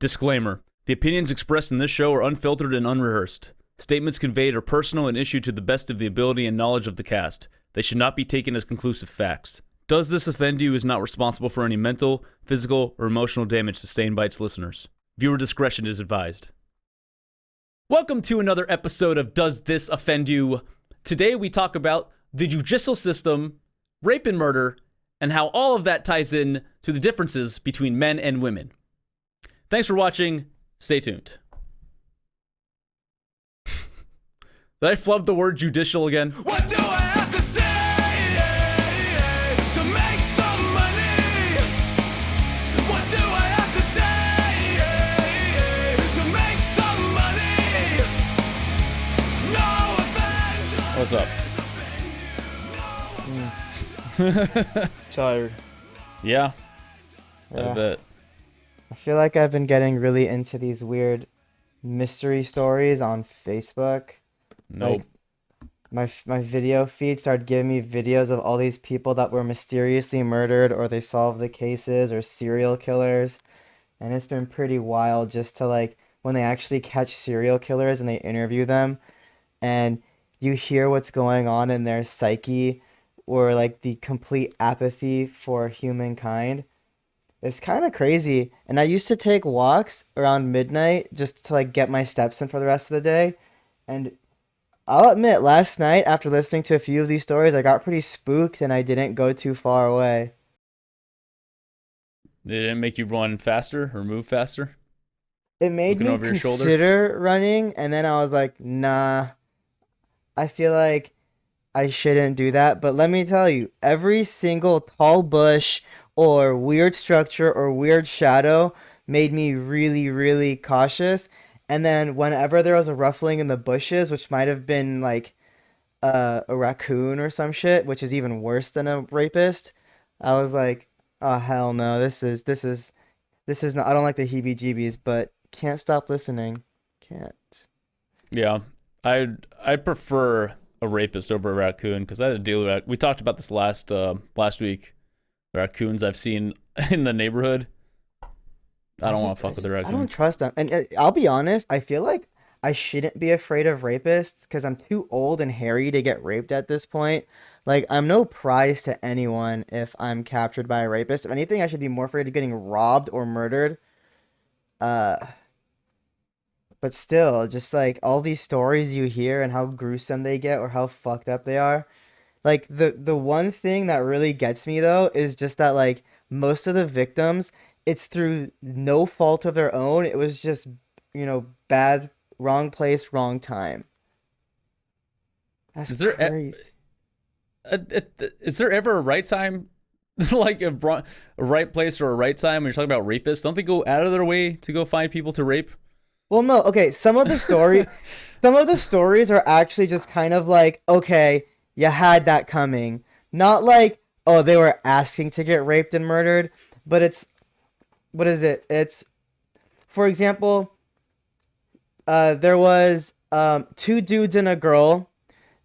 Disclaimer. The opinions expressed in this show are unfiltered and unrehearsed. Statements conveyed are personal and issued to the best of the ability and knowledge of the cast. They should not be taken as conclusive facts. Does This Offend You is not responsible for any mental, physical, or emotional damage sustained by its listeners. Viewer discretion is advised. Welcome to another episode of Does This Offend You? Today we talk about the judicial system, rape and murder, and how all of that ties in to the differences between men and women. Thanks for watching. Stay tuned. Did I flub the word judicial again? What do I have to say to make some money? What do I have to say to make some money? No offense. What's up? Tired. Yeah. I bet. I feel like I've been getting really into these weird mystery stories on Facebook. Nope. Like my video feed started giving me videos of all these people that were mysteriously murdered, or they solved the cases, or serial killers. And it's been pretty wild just to, like, when they actually catch serial killers and they interview them and you hear what's going on in their psyche, or like the complete apathy for humankind. It's kind of crazy. And I used to take walks around midnight just to, like, get my steps in for the rest of the day. And I'll admit, last night, after listening to a few of these stories, I got pretty spooked and I didn't go too far away. Did it make you run faster or move faster? It made Looking me over your shoulder? consider running, and then I was like, nah, I feel like I shouldn't do that. But let me tell you, every single tall bush or weird structure or weird shadow made me really, really cautious. And then whenever there was a ruffling in the bushes, which might have been like a raccoon or some shit, which is even worse than a rapist, I was like, oh hell no, this is not, I don't like the heebie-jeebies, but can't stop listening. Can't. Yeah. I'd prefer a rapist over a raccoon because I had to deal with that. We talked about this last week. The raccoons I've seen in the neighborhood. I don't want to fuck with the raccoon. I don't trust them. And I'll be honest, I feel like I shouldn't be afraid of rapists because I'm too old and hairy to get raped at this point. Like, I'm no prize to anyone if I'm captured by a rapist. If anything, I should be more afraid of getting robbed or murdered. But still, just like all these stories you hear and how gruesome they get or how fucked up they are. Like, the one thing that really gets me, though, is just that, like, most of the victims, it's through no fault of their own. It was just, bad, wrong place, wrong time. That's crazy. Is there ever a right time, like a right place or a right time when you're talking about rapists? Don't they go out of their way to go find people to rape? Well, no. Okay, some of the stories are actually just kind of like, okay, you had that coming. Not like, oh, they were asking to get raped and murdered, but it's, what is it? It's, for example, there was two dudes and a girl.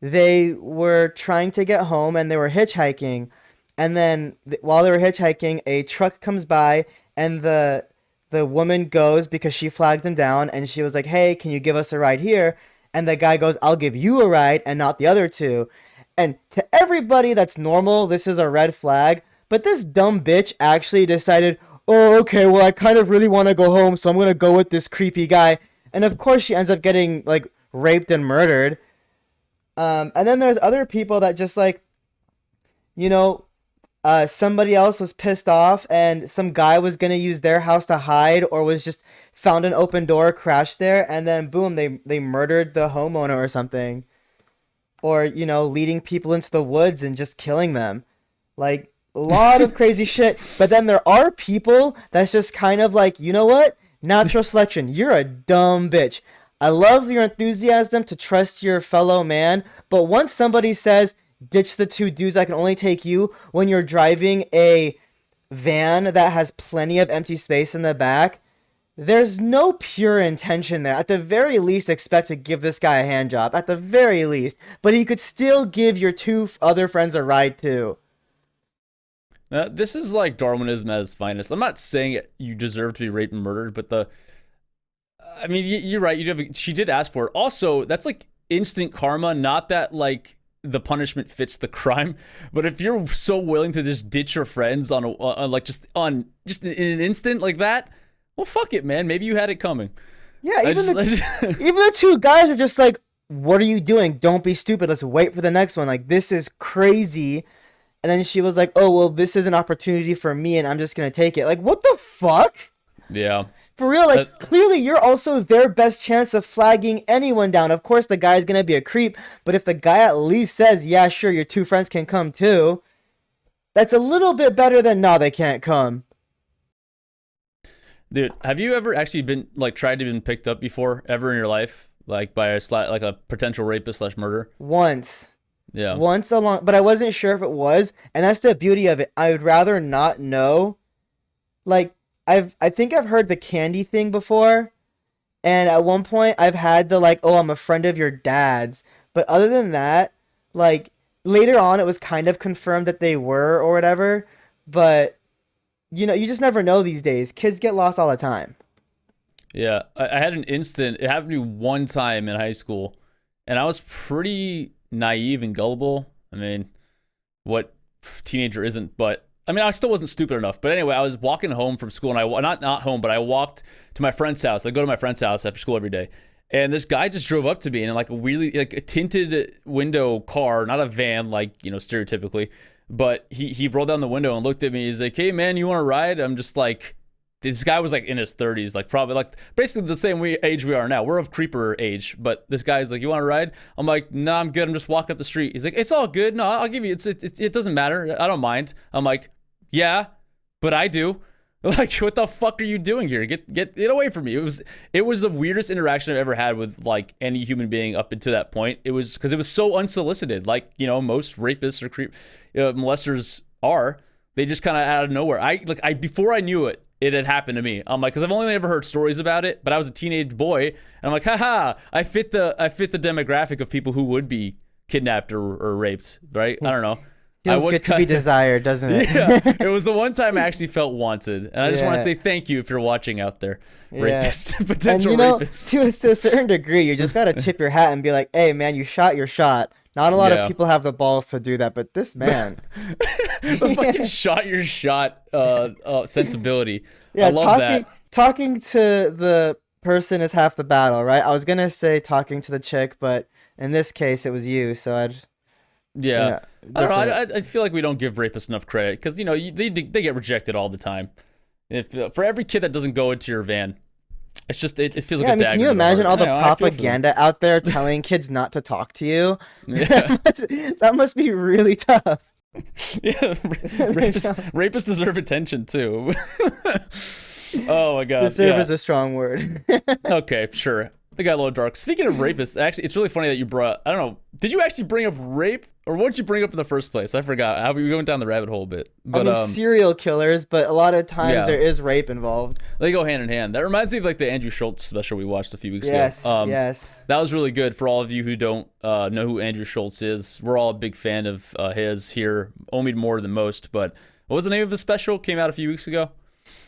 They were trying to get home and they were hitchhiking. And then while they were hitchhiking, a truck comes by and the woman goes because she flagged him down and she was like, hey, can you give us a ride here? And the guy goes, I'll give you a ride and not the other two. And to everybody that's normal, this is a red flag. But this dumb bitch actually decided, oh, okay, well, I kind of really want to go home, so I'm going to go with this creepy guy. And of course she ends up getting, like, raped and murdered. And then there's other people that just, like, somebody else was pissed off and some guy was going to use their house to hide, or was just found an open door, crashed there, and then boom, they murdered the homeowner or something. Or, leading people into the woods and just killing them. Like, a lot of crazy shit. But then there are people that's just kind of like, you know what? Natural selection. You're a dumb bitch. I love your enthusiasm to trust your fellow man, but once somebody says, ditch the two dudes, I can only take you, when you're driving a van that has plenty of empty space in the back, there's no pure intention there. At the very least, expect to give this guy a hand job. At the very least. But he could still give your two other friends a ride too. This is like Darwinism at its finest. I'm not saying you deserve to be raped and murdered, but I mean, you're right. She did ask for it. Also, that's like instant karma. Not that like the punishment fits the crime, but if you're so willing to just ditch your friends on in an instant like that, well, fuck it, man. Maybe you had it coming. Yeah, even the two guys are just like, "What are you doing? Don't be stupid. Let's wait for the next one. Like, this is crazy." And then she was like, "Oh, well, this is an opportunity for me, and I'm just gonna take it." Like, what the fuck? Yeah. For real, like, clearly you're also their best chance of flagging anyone down. Of course, the guy's gonna be a creep, but if the guy at least says, "Yeah, sure, your two friends can come too," that's a little bit better than, "No, they can't come." Dude, have you ever actually been like tried to been picked up before ever in your life, like by a potential rapist / murderer? Once. Yeah. Once along, but I wasn't sure if it was, and that's the beauty of it. I would rather not know. Like, I think I've heard the candy thing before, and at one point I've had the like, "Oh, I'm a friend of your dad's," but other than that, like later on it was kind of confirmed that they were or whatever, but you know, you just never know these days. Kids get lost all the time. Yeah, I had an instant. It happened to me one time in high school, and I was pretty naive and gullible. I mean, what teenager isn't? But I mean, I still wasn't stupid enough. But anyway, I was walking home from school, and I not home, but I walked to my friend's house. I go to my friend's house after school every day, and this guy just drove up to me in like a really like a tinted window car, not a van like stereotypically, but he rolled down the window and looked at me. He's like, "Hey man, you want to ride?" I'm just like. This guy was like in his 30s, like probably like basically the same age we are now. We're of creeper age, but this guy's like, "You want to ride?" I'm like, "No, I'm good. I'm just walking up the street." He's like, "It's all good. No, I'll give you. It doesn't matter. I don't mind." I'm like, "Yeah, but I do." Like, what the fuck are you doing here? Get away from me. It was the weirdest interaction I've ever had with like any human being up until that point. It was because it was so unsolicited. Like most rapists or molesters are. They just kind of out of nowhere. Before I knew it. It had happened to me. I'm like, because I've only ever heard stories about it, but I was a teenage boy, and I'm like, haha, I fit the demographic of people who would be kidnapped or raped, right? I don't know. Feels good to be desired, doesn't it? Yeah, it was the one time I actually felt wanted, and I just want to say thank you if you're watching out there, rapists, potential rapists. To a certain degree, you just gotta tip your hat and be like, "Hey, man, you shot your shot." Not a lot of people have the balls to do that, but this man, the fucking shot your shot sensibility. Yeah, I love that. Talking to the person is half the battle, right? I was gonna say talking to the chick, but in this case, it was you, so I'd. Yeah, I don't know. I feel like we don't give rapists enough credit because they get rejected all the time. If for every kid that doesn't go into your van, it's just it feels like a dagger. Can you imagine all the propaganda out there telling kids not to talk to you? Yeah. that must be really tough. Yeah, rapists deserve attention too. Oh my god, deserve is a strong word. Okay, sure. They got a little dark. Speaking of rapists, actually, it's really funny that you brought. I don't know. Did you actually bring up rape, or what did you bring up in the first place? I forgot. How we went down the rabbit hole a bit. But I mean, serial killers, but a lot of times there is rape involved. They go hand in hand. That reminds me of like the Andrew Schultz special we watched a few weeks ago. Yes. That was really good. For all of you who don't know who Andrew Schultz is, we're all a big fan of his here. Omid more than most. But what was the name of his special? Came out a few weeks ago.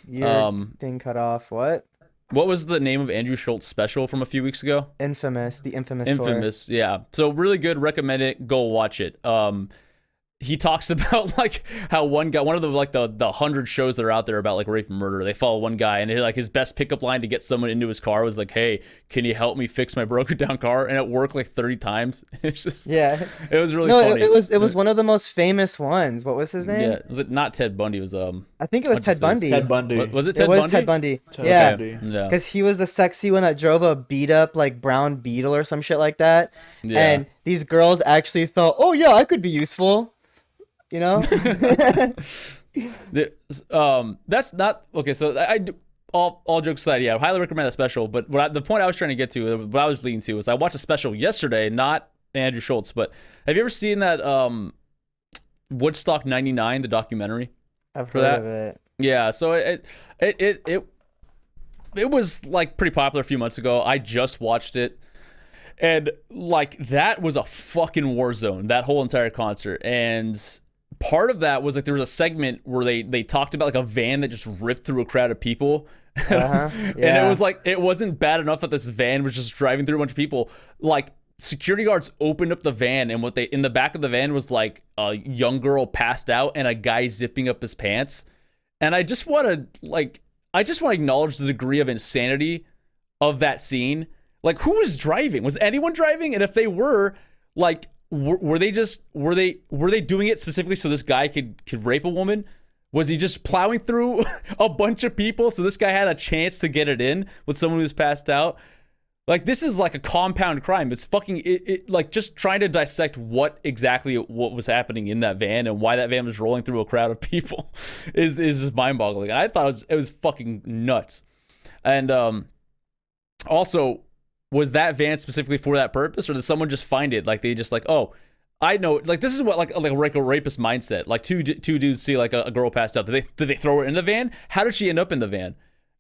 Your thing cut off. What? What was the name of Andrew Schultz special from a few weeks ago? Infamous, the Infamous tour. Yeah. So really good. Recommend it. Go watch it. He talks about like how one of the 100 shows that are out there about like rape and murder. They follow one guy, and like his best pickup line to get someone into his car was like, "Hey, can you help me fix my broken down car?" And it worked like 30 times. It's just it was really funny. It was one of the most famous ones. What was his name? Yeah, was it not Ted Bundy? It was I think it was Ted Bundy. Ted Bundy. Was it Ted Bundy? It was Ted Bundy. Yeah, because he was the sexy one that drove a beat up like brown Beetle or some shit like that. Yeah. And these girls actually thought, "Oh yeah, I could be useful." That's not okay. So I all jokes aside, I highly recommend that special. But the point I was trying to get to, what I was leading to, was I watched a special yesterday, not Andrew Schultz, but have you ever seen that Woodstock '99, the documentary? I've heard of it. Yeah, so it was like pretty popular a few months ago. I just watched it. And like that was a fucking war zone, that whole entire concert. And part of that was like there was a segment where they talked about like a van that just ripped through a crowd of people. Yeah. And it was like, it wasn't bad enough that this van was just driving through a bunch of people. Like, security guards opened up the van, and what they in the back of the van was like a young girl passed out and a guy zipping up his pants. And I just want to acknowledge the degree of insanity of that scene. Like, who was driving? Was anyone driving? And if they were, like, were they doing it specifically so this guy could rape a woman? Was he just plowing through a bunch of people so this guy had a chance to get it in with someone who's passed out? Like, this is like a compound crime. It's fucking like just trying to dissect what was happening in that van and why that van was rolling through a crowd of people is just mind-boggling. I thought it was fucking nuts. And also, was that van specifically for that purpose, or did someone just find it? Like, they just like, oh, I know, like, this is what like a rapist mindset. Like, two dudes see like a girl passed out. Did they throw her in the van? How did she end up in the van?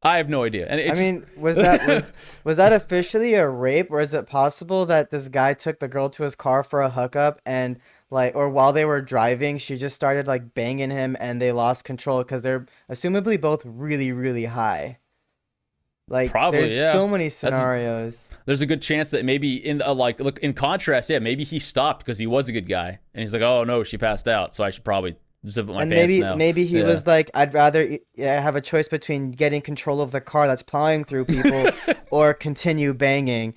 I have no idea. And I mean, was that officially a rape, or is it possible that this guy took the girl to his car for a hookup, and like, or while they were driving, she just started like banging him, and they lost control because they're assumably both really, really high. Like, probably, there's so many scenarios. There's a good chance that maybe look, in contrast, yeah, maybe he stopped because he was a good guy, and he's like, oh no, she passed out, so I should probably zip up my pants now. Maybe he was like, I'd rather have a choice between getting control of the car that's plowing through people or continue banging.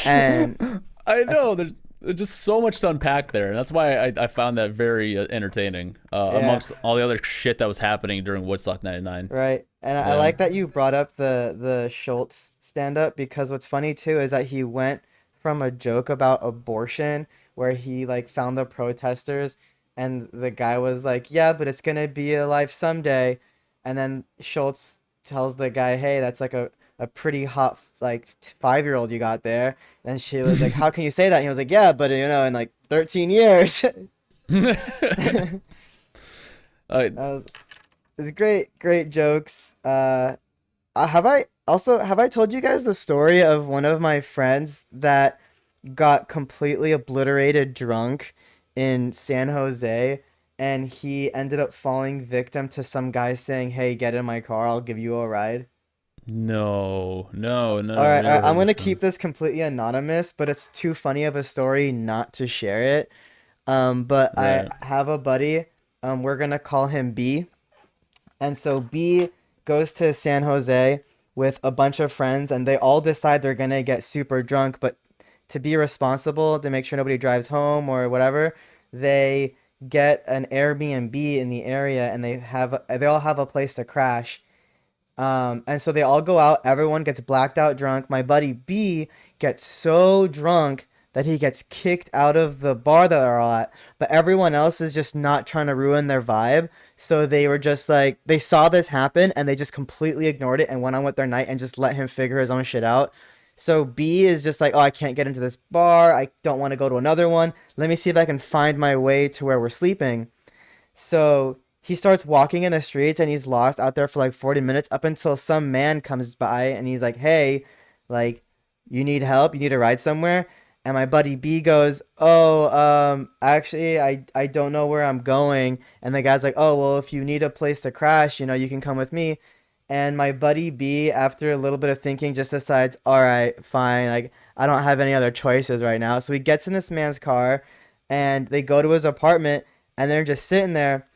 And I know there's just so much to unpack there, and that's why I found that very entertaining amongst all the other shit that was happening during Woodstock '99. Right. And I like that you brought up the Schultz stand-up, because what's funny too is that he went from a joke about abortion where he like found the protesters, and the guy was like, yeah, but it's gonna be a life someday. And then Schultz tells the guy, hey, that's like a pretty hot like 5-year-old you got there. And she was like, how can you say that? And he was like, yeah, but in like 13 years. It was great jokes. Have I told you guys the story of one of my friends that got completely obliterated drunk in San Jose, and he ended up falling victim to some guy saying, hey, get in my car, I'll give you a ride? No. All right, I'm gonna keep this completely anonymous, but it's too funny of a story not to share it. But I have a buddy, we're gonna call him B. And so B goes to San Jose with a bunch of friends, and they all decide they're gonna get super drunk, but to be responsible, to make sure nobody drives home or whatever, they get an Airbnb in the area, and they all have a place to crash. And so they all go out, everyone gets blacked out drunk. My buddy B gets so drunk that he gets kicked out of the bar that they're all at, but everyone else is just not trying to ruin their vibe. So they were just like, they saw this happen and they just completely ignored it and went on with their night and just let him figure his own shit out. So B is just like, oh, I can't get into this bar. I don't want to go to another one. Let me see if I can find my way to where we're sleeping. So he starts walking in the streets and he's lost out there for like 40 minutes up until some man comes by and he's like, hey, like, you need help? You need a ride somewhere? And my buddy B goes, oh, actually, I don't know where I'm going. And the guy's like, oh, well, if you need a place to crash, you can come with me. And my buddy B, after a little bit of thinking, just decides, all right, fine. Like, I don't have any other choices right now. So he gets in this man's car and they go to his apartment and they're just sitting there.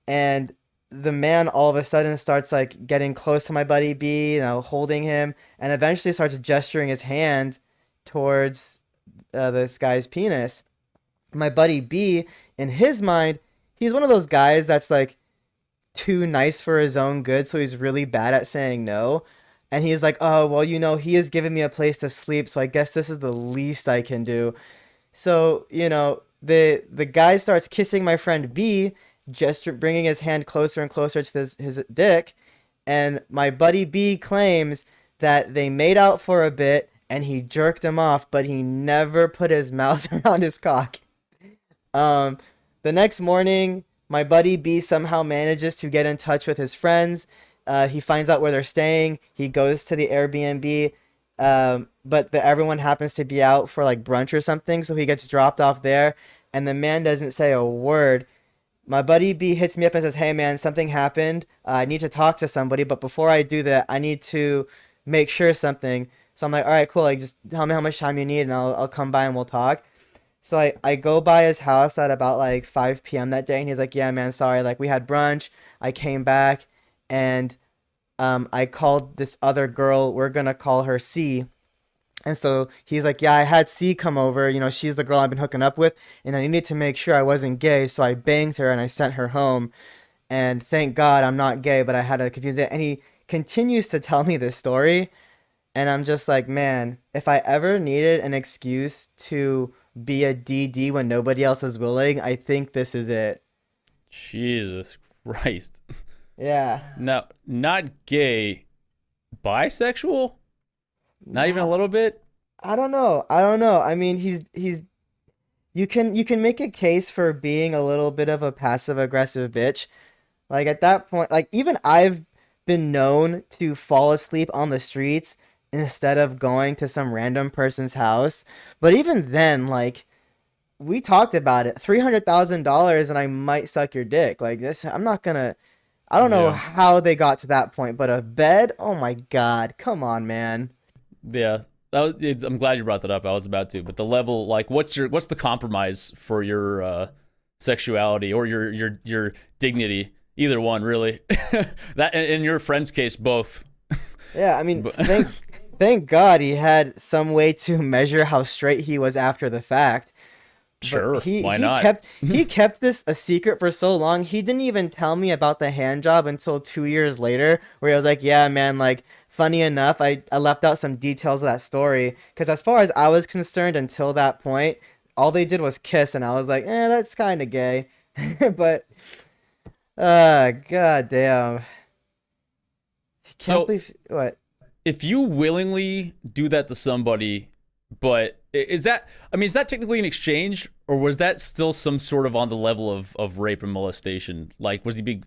And the man all of a sudden starts like getting close to my buddy B, holding him, and eventually starts gesturing his hand towards this guy's penis. My buddy B, in his mind, he's one of those guys that's like too nice for his own good, so he's really bad at saying no. And he's like, oh, well, he has given me a place to sleep, so I guess this is the least I can do. So, the guy starts kissing my friend B, just bringing his hand closer and closer to his dick. And my buddy B claims that they made out for a bit and he jerked him off, but he never put his mouth around his cock. The next morning, my buddy B somehow manages to get in touch with his friends. He finds out where they're staying. He goes to the Airbnb, but everyone happens to be out for like brunch or something, so he gets dropped off there, and the man doesn't say a word. my buddy B hits me up and says, "Hey man, something happened. I need to talk to somebody, but before I do that, I need to make sure something." So I'm like, "All right, cool. Like, just tell me how much time you need, and I'll come by and we'll talk." So I go by his house at about like 5 p.m. that day, and he's like, "Yeah, man, sorry. Like, we had brunch. I came back, and I called this other girl. We're gonna call her C." And so he's like, "Yeah, I had C come over. You know, she's the girl I've been hooking up with, and I needed to make sure I wasn't gay, so I banged her and I sent her home. And thank God I'm not gay, but I had to confuse it." And he continues to tell me this story, and I'm just like, man, if I ever needed an excuse to be a DD when nobody else is willing, I think this is it. Jesus Christ. Yeah. Now, not gay, bisexual? Not even a little bit? I don't know. I don't know. I mean, he's you can make a case for being a little bit of a passive aggressive bitch. Like at that point, like even I've been known to fall asleep on the streets instead of going to some random person's house. But even then, like we talked about it, $300,000 and I might suck your dick. Like this, I'm not gonna. I don't know Yeah. how they got to that point, but a bed? Oh my God. Come on, man. Yeah. I'm glad you brought that up. I was about to. But the level, like, what's the compromise for your sexuality or your dignity? Either one, really. That in your friend's case, both. Yeah, I mean, But thank God he had some way to measure how straight he was after the fact. But sure, why he not? kept this a secret for so long. He didn't even tell me about the hand job until 2 years later, where he was like, "Yeah, man, like funny enough, I left out some details of that story because as far as I was concerned until that point, all they did was kiss, and I was like, that's kind of gay." But god damn, can't So believe what. if you willingly do that to somebody, but is that, I mean, is that technically an exchange, or was that still some sort of on the level of rape and molestation? Like, was he being,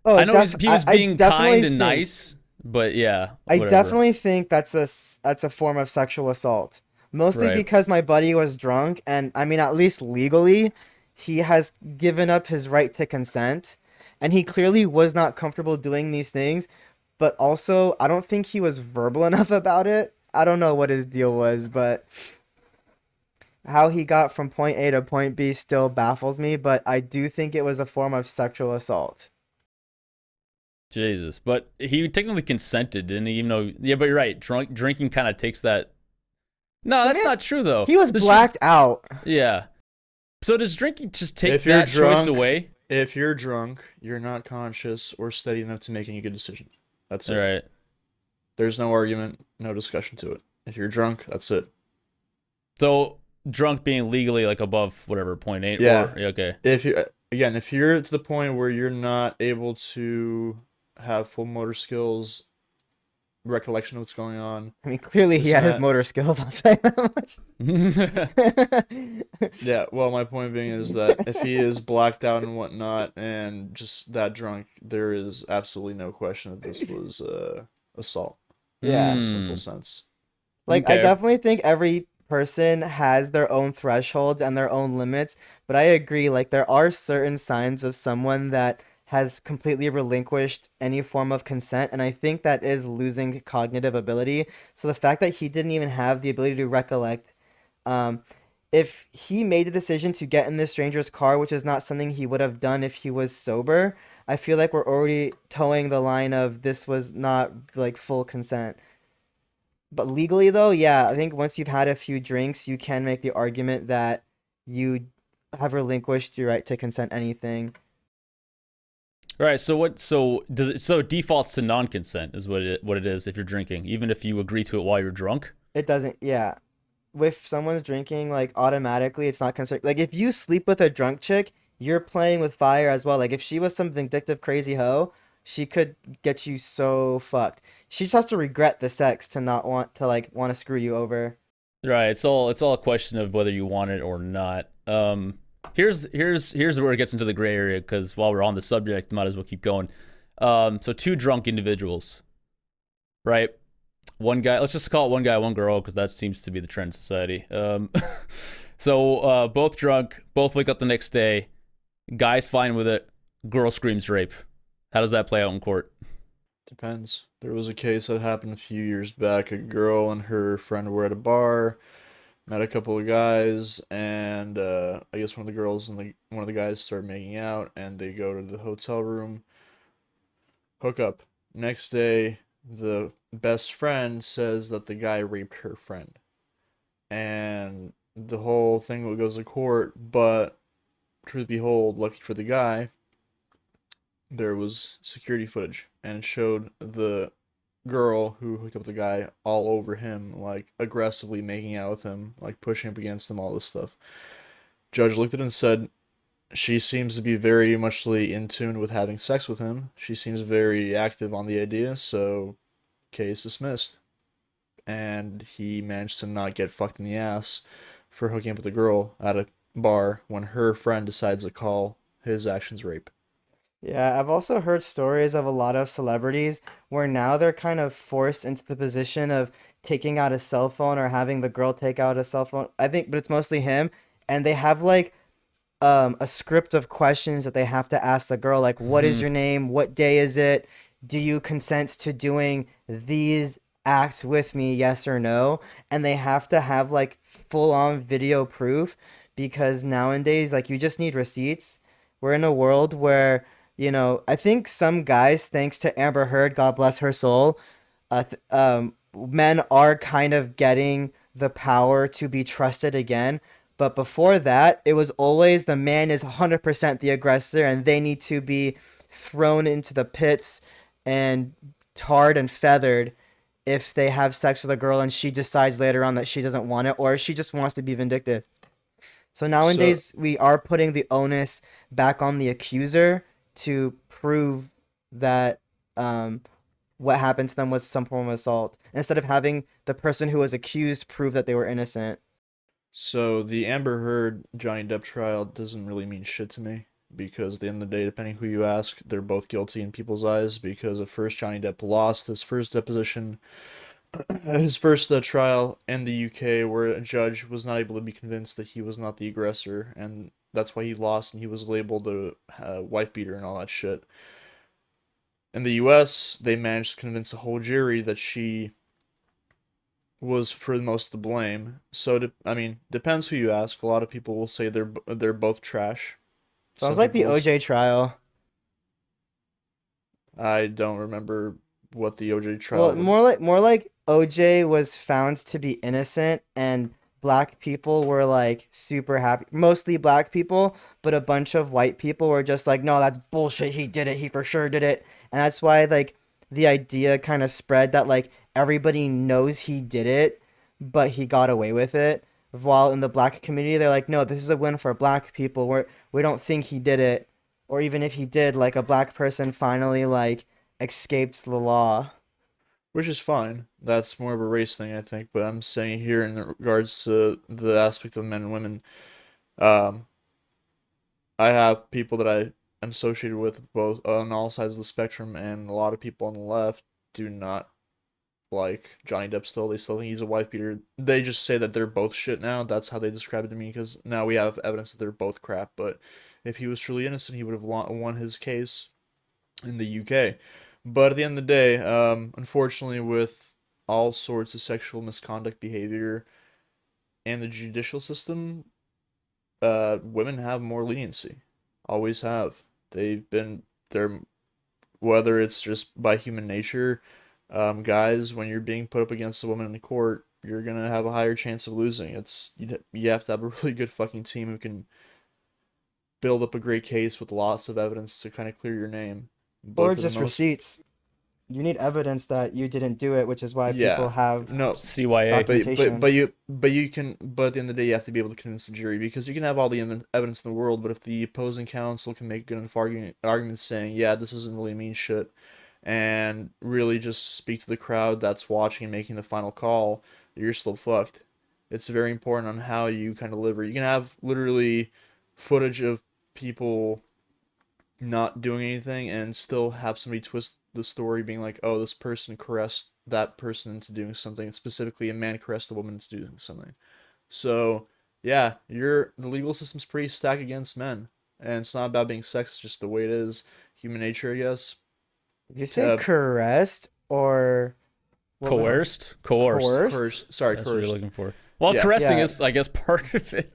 Oh, I know he was I being definitely kind and think. nice, but yeah, I whatever. definitely think that's a form of sexual assault. Mostly Right. because my buddy was drunk, and I mean, at least legally, he has given up his right to consent, and he clearly was not comfortable doing these things. But also, I don't think he was verbal enough about it. I don't know what his deal was, but how he got from point A to point B still baffles me. But I do think it was a form of sexual assault. Jesus, but he technically consented, didn't he? Even though, yeah, but you're right. Drinking kind of takes that. No, The that's man, not true though. he was This- blacked out. Yeah. So does drinking just take If you're that choice drunk, away? if you're drunk, you're not conscious or steady enough to make any good decision. That's All it. right. There's no argument, no discussion to it. If you're drunk, that's it. So drunk being legally like above whatever 0.8. Yeah. Or, okay. If you're to the point where you're not able to have full motor skills, recollection of what's going on. I mean, clearly he This had his Matt- motor skills. I'll say that much. Yeah, well, my point being is that if he is blacked out and whatnot and just that drunk, there is absolutely no question that this was assault. Yeah. In a Mm. simple sense. Like, I Okay. definitely think every person has their own thresholds and their own limits, but I agree, like, there are certain signs of someone that has completely relinquished any form of consent, and I think that is losing cognitive ability. So the fact that he didn't even have the ability to recollect, um, if he made the decision to get in this stranger's car, which is not something he would have done if he was sober, I feel like we're already towing the line of this was not like full consent. But legally, though, yeah, I think once you've had a few drinks, you can make the argument that you have relinquished your right to consent anything. All right. So what? So does it? So it defaults to non-consent is what it is if you're drinking, even if you agree to it while you're drunk. It doesn't, yeah. If someone's drinking, like, automatically, it's not considered. Like, if you sleep with a drunk chick, you're playing with fire as well. Like, if she was some vindictive, crazy hoe, she could get you so fucked. She just has to regret the sex to not want to, like, want to screw you over. Right. It's all a question of whether you want it or not. Here's where it gets into the gray area because while we're on the subject, might as well keep going. So two drunk individuals, right? One guy. Let's just call it one guy, one girl, because that seems to be the trend in society. So both drunk, both wake up the next day. Guy's fine with it. Girl screams rape. How does that play out in court? Depends. There was a case that happened a few years back. A girl and her friend were at a bar, met a couple of guys, and I guess one of the girls and one of the guys started making out, and they go to the hotel room, hook up. Next day, the best friend says that the guy raped her friend, and the whole thing goes to court. But truth behold, lucky for the guy, there was security footage, and it showed the girl who hooked up with the guy all over him, like aggressively making out with him, like pushing up against him, all this stuff. Judge looked at it and said, she seems to be very muchly in tune with having sex with him. She seems very active on the idea, so case dismissed. And he managed to not get fucked in the ass for hooking up with a girl at a bar when her friend decides to call his actions rape. Yeah, I've also heard stories of a lot of celebrities where now they're kind of forced into the position of taking out a cell phone or having the girl take out a cell phone. I think, but it's mostly him, and they have like a script of questions that they have to ask the girl, like, what is Hmm. your name? What day is it? Do you consent to doing these acts with me? Yes or no? And they have to have like full on video proof because nowadays, like, you just need receipts. We're in a world where, I think some guys, thanks to Amber Heard, God bless her soul, men are kind of getting the power to be trusted again. But before that, it was always the man is 100% the aggressor and they need to be thrown into the pits and tarred and feathered if they have sex with a girl and she decides later on that she doesn't want it or she just wants to be vindictive. So So nowadays, we are putting the onus back on the accuser to prove that what happened to them was some form of assault instead of having the person who was accused prove that they were innocent. So the Amber Heard Johnny Depp trial doesn't really mean shit to me because at the end of the day, depending who you ask, they're both guilty in people's eyes because at first Johnny Depp lost his first deposition, his first trial in the UK where a judge was not able to be convinced that he was not the aggressor, and that's why he lost and he was labeled a wife beater and all that shit. In the US, they managed to convince the whole jury that she was for the most to blame. So, I mean, depends who you ask. A lot of people will say they're both trash. Sounds Some like the people, OJ trial. I don't remember what the OJ Well, trial would. more like OJ was found to be innocent and black people were like super happy. Mostly black people, but a bunch of white people were just like, "No, that's bullshit. He did it. He for sure did it." And that's why like the idea kind of spread that like everybody knows he did it, but he got away with it. While in the black community, they're like, "No, this is a win for black people. We don't think he did it." Or even if he did, like a black person finally like escaped the law. Which is fine. That's more of a race thing, I think. But I'm saying here in regards to the aspect of men and women, um, I have people that I am associated with both on all sides of the spectrum, and a lot of people on the left do not like Johnny Depp still. They still think he's a wife beater. They just say that they're both shit now. That's how they describe it to me because now we have evidence that they're both crap. But if he was truly innocent, he would have won his case in the UK. But at the end of the day, unfortunately, with all sorts of sexual misconduct behavior in the judicial system, women have more leniency. Always have. They're, whether it's just by human nature, guys, when you're being put up against a woman in the court, you're gonna have a higher chance of losing. You have to have a really good fucking team who can build up a great case with lots of evidence to kind of clear your name. But Or for the just most, receipts. You need evidence that you didn't do it, which is why people yeah, have no, CYA. documentation. but at the end of the day, you have to be able to convince the jury because you can have all the evidence in the world, but if the opposing counsel can make good enough arguments saying, yeah, this doesn't really mean shit, and really just speak to the crowd that's watching and making the final call, you're still fucked. It's very important on how you kind of deliver. You can have literally footage of people not doing anything and still have somebody twist the story being like, oh, this person caressed that person into doing something. Specifically, a man caressed a woman into doing something. So, yeah, the legal system's pretty stacked against men. and it's not about being sexist, just the way it is, human nature, I guess. You say To caressed or what was it? Coerced. Coerced? Sorry, That's what you're coerced. looking for. Well, Yeah. caressing Yeah. is, I guess, part of it.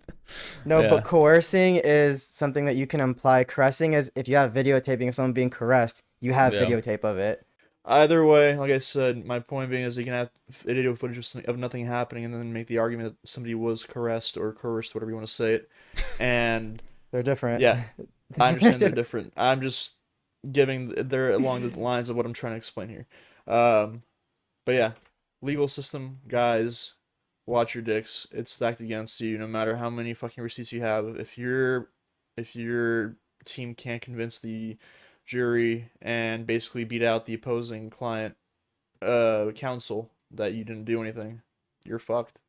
No, Yeah. but coercing is something that you can imply. Caressing is if you have videotaping of someone being caressed, you have Yeah. videotape of it. Either way, like I said, my point being is you can have video footage of, something, of nothing happening and then make the argument that somebody was caressed or coerced, whatever you want to say it. And They're different. yeah, I They're understand they're different. different. I'm just giving, they're along the lines of what I'm trying to explain here. Um, but yeah, legal system, guys, watch your dicks. It's stacked against you no matter how many fucking receipts you have. If your team can't convince the jury and basically beat out the opposing client counsel that you didn't do anything, you're fucked.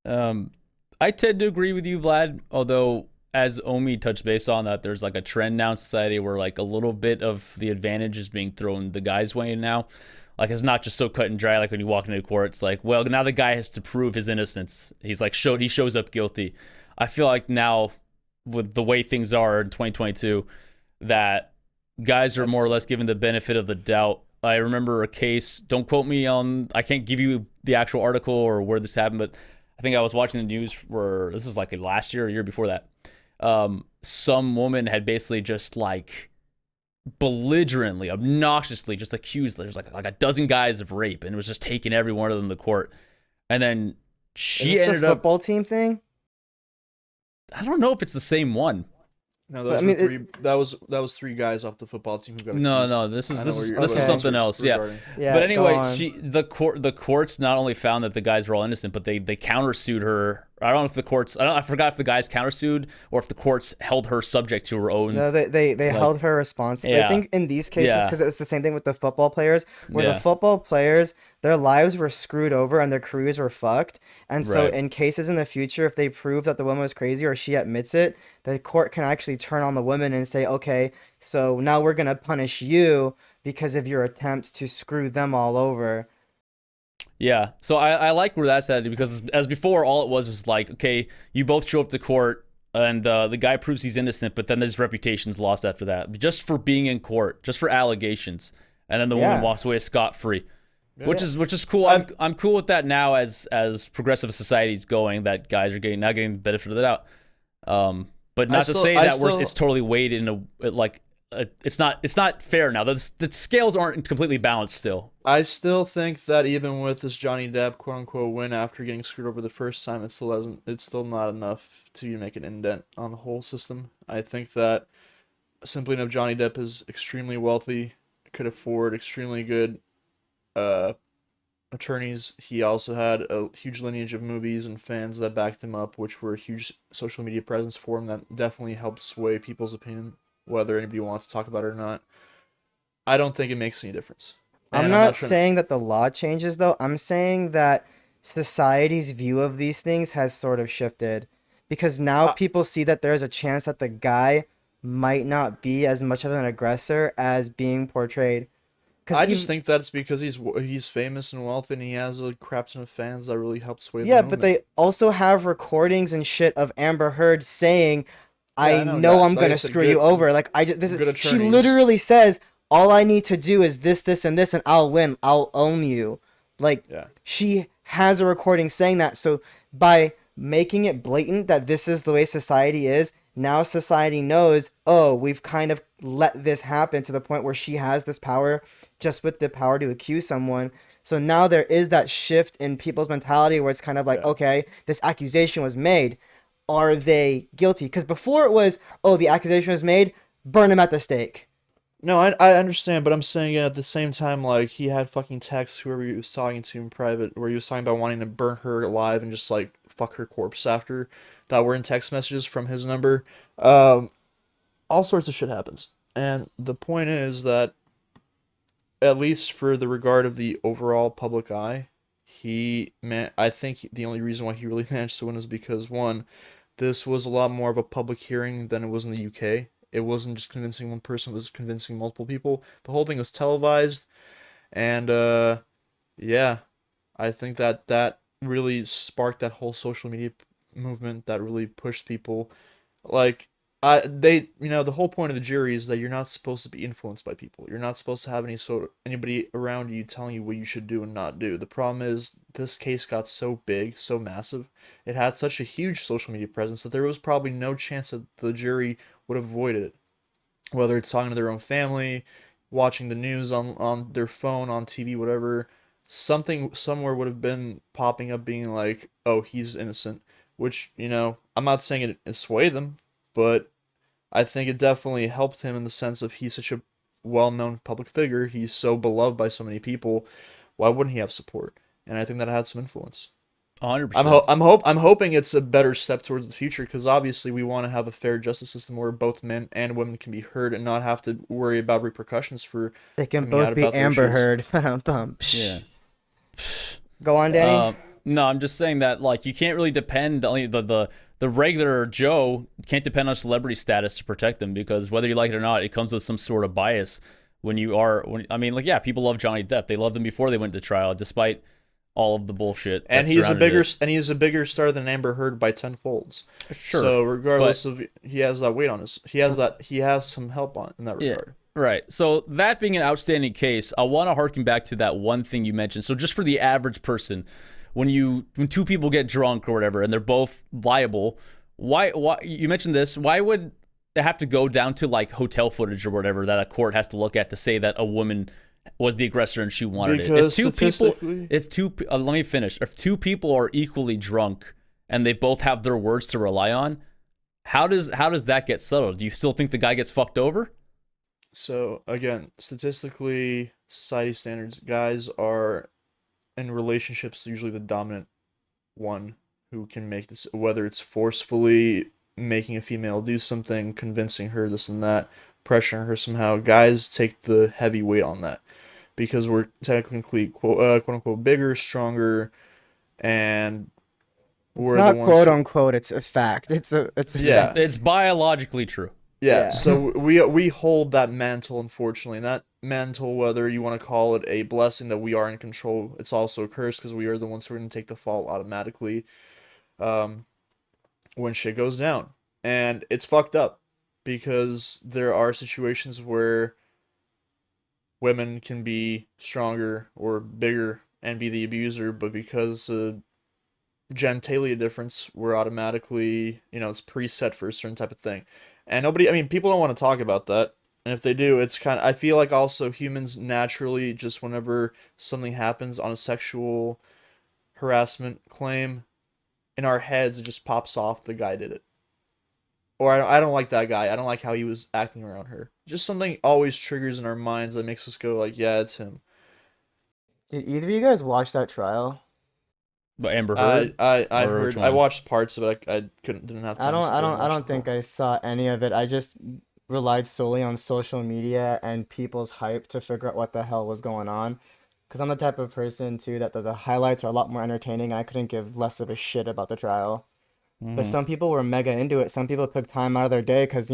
Um, I tend to agree with you, Vlad. Although, as Omi touched base on that, there's like a trend now in society where like a little bit of the advantage is being thrown the guy's way now. Like it's not just so cut and dry. Like when you walk into court, it's like, well, now the guy has to prove his innocence. He's like, he shows up guilty. I feel like now, with the way things are in 2022, that guys are more or less given the benefit of the doubt. I remember a case. Don't quote me on. I can't give you the actual article or where this happened, but I think I was watching the news where this is like last year or year before that. Some woman had basically just like belligerently, obnoxiously just accused. There's like a dozen guys of rape, and it was just taking every one of them to court. And then she Is this ended the up. football team thing? I don't know if it's the same one. No, But, those I were mean, three. That was three guys off the football team who got No, accused. no, this is I this know is where this Okay. is something else. Yeah. regarding. Yeah. But go anyway, on. the courts not only found that the guys were all innocent, but they countersued her. I don't know if the courts. I forgot if the guys countersued or if the courts held her subject to her own. No, they like- held her responsible. Yeah. I think in these cases, Yeah. because it's the same thing with the football players, where Yeah. the football players, their lives were screwed over and their careers were fucked. And so, Right. in cases in the future, if they prove that the woman was crazy or she admits it, the court can actually turn on the woman and say, okay, so now we're gonna punish you because of your attempt to screw them all over. Yeah, so I like where that's at because as before, all it was like, okay, you both show up to court and the guy proves he's innocent, but then his reputation's lost after that, just for being in court, just for allegations, and then the woman Yeah. walks away scot free, which Yeah. is cool. I'm cool with that now as progressive society's going, that guys are getting the benefit of the doubt. But not to say that it's totally weighed in it's not fair now. The scales aren't completely balanced still. I still think that even with this Johnny Depp quote unquote win after getting screwed over the first time, it's still not enough to make an indent on the whole system. I think that simply enough Johnny Depp is extremely wealthy, could afford extremely good uh attorneys. He also had a huge lineage of movies and fans that backed him up, which were a huge social media presence for him that definitely helped sway people's opinion, whether anybody wants to talk about it or not. I don't think it makes any difference. I'm And not trying saying that the law changes though. I'm saying that society's view of these things has sort of shifted because now Uh, people see that there's a chance that the guy might not be as much of an aggressor as being portrayed. I just think that's because he's famous and wealthy and he has a crap ton of fans that really help sway the yeah, movement. but they also have recordings and shit of Amber Heard saying, Yeah, "I I know, know yeah. I'm Like I gonna said, screw you good- over." Like good she attorneys. literally says, "All I need to do is this, and this, and I'll win. I'll own you." Like Yeah. she has a recording saying that. So by making it blatant that this is the way society is, now society knows, oh, we've kind of let this happen to the point where she has this power just with the power to accuse someone. So now there is that shift in people's mentality where it's kind of like, Yeah. okay, this accusation was made. Are they guilty? Because before it was, oh, the accusation was made, burn him at the stake. No, I understand, but I'm saying at the same time, like, he had fucking texts, whoever he was talking to in private, where he was talking about wanting to burn her alive and just, like, fuck her corpse after, that were in text messages from his number. All sorts of shit happens. And the point is that, at least for the regard of the overall public eye, I think the only reason why he really managed to win is because, one, this was a lot more of a public hearing than it was in the UK. It wasn't just convincing one person, it was convincing multiple people. The whole thing was televised, and yeah, I think that really sparked that whole social media movement that really pushed people. Like, the whole point of the jury is that you're not supposed to be influenced by people. You're not supposed to have anybody around you telling you what you should do and not do. The problem is this case got so big, so massive. It had such a huge social media presence that there was probably no chance that the jury would have avoided it. Whether it's talking to their own family, watching the news on their phone, on TV, whatever, something somewhere would have been popping up being like, "Oh, he's innocent," which, I'm not saying it swayed them, but I think it definitely helped him in the sense of he's such a well-known public figure. He's so beloved by so many people. Why wouldn't he have support? And I think that had some influence. 100%. I'm hoping it's a better step towards the future because obviously we want to have a fair justice system where both men and women can be heard and not have to worry about repercussions for They can coming out both be about their Amber issues. Heard. Yeah. Go on, Danny. No, I'm just saying that like you can't really depend on the regular Joe can't depend on celebrity status to protect them because whether you like it or not, it comes with some sort of bias yeah, people love Johnny Depp. They loved him before they went to trial, despite all of the bullshit. And he's a bigger star than Amber Heard by 10 folds. Sure. So regardless of he has that weight on he has some help on in that regard. Right. So that being an outstanding case, I want to harken back to that one thing you mentioned. So just for the average person, when two people get drunk or whatever and they're both liable, why you mentioned this, why would it have to go down to like hotel footage or whatever that a court has to look at to say that a woman was the aggressor and she wanted Because it? Let me finish. If two people are equally drunk and they both have their words to rely on, how does that get settled? Do you still think the guy gets fucked over? So again, statistically, society standards, guys are in relationships usually the dominant one who can make this, whether it's forcefully making a female do something, convincing her this and that, pressuring her somehow. Guys take the heavy weight on that because we're technically quote unquote bigger, stronger, and we're It's not the ones quote who- unquote. It's a fact. It's a Yeah. fact. It's biologically true. Yeah, Yeah. so we hold that mantle, unfortunately, and that mantle, whether you want to call it a blessing that we are in control, it's also a curse because we are the ones who are going to take the fall automatically um, when shit goes down. And it's fucked up because there are situations where women can be stronger or bigger and be the abuser, but because genitalia difference, we're automatically, it's preset for a certain type of thing. And people don't want to talk about that. And if they do, it's I feel like also humans naturally, just whenever something happens on a sexual harassment claim, in our heads, it just pops off the guy did it. Or I don't like that guy. I don't like how he was acting around her. Just something always triggers in our minds that makes us go like, yeah, it's him. Did either of you guys watch that trial? But Amber Heard? I Or which heard. I one? watched parts of it. I didn't have time. I don't think I saw any of it. I just relied solely on social media and people's hype to figure out what the hell was going on. Because I'm the type of person too that the highlights are a lot more entertaining. And I couldn't give less of a shit about the trial. But some people were mega into it. Some people took time out of their day because,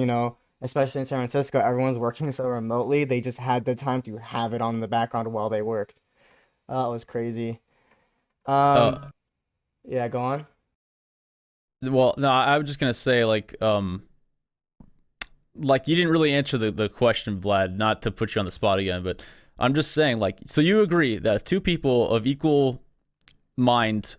especially in San Francisco, everyone's working so remotely. They just had the time to have it on in the background while they worked. It was crazy. Yeah, go on. Well, no, I was just gonna say like you didn't really answer the question, Vlad. Not to put you on the spot again, but I'm just saying like, so you agree that if two people of equal mind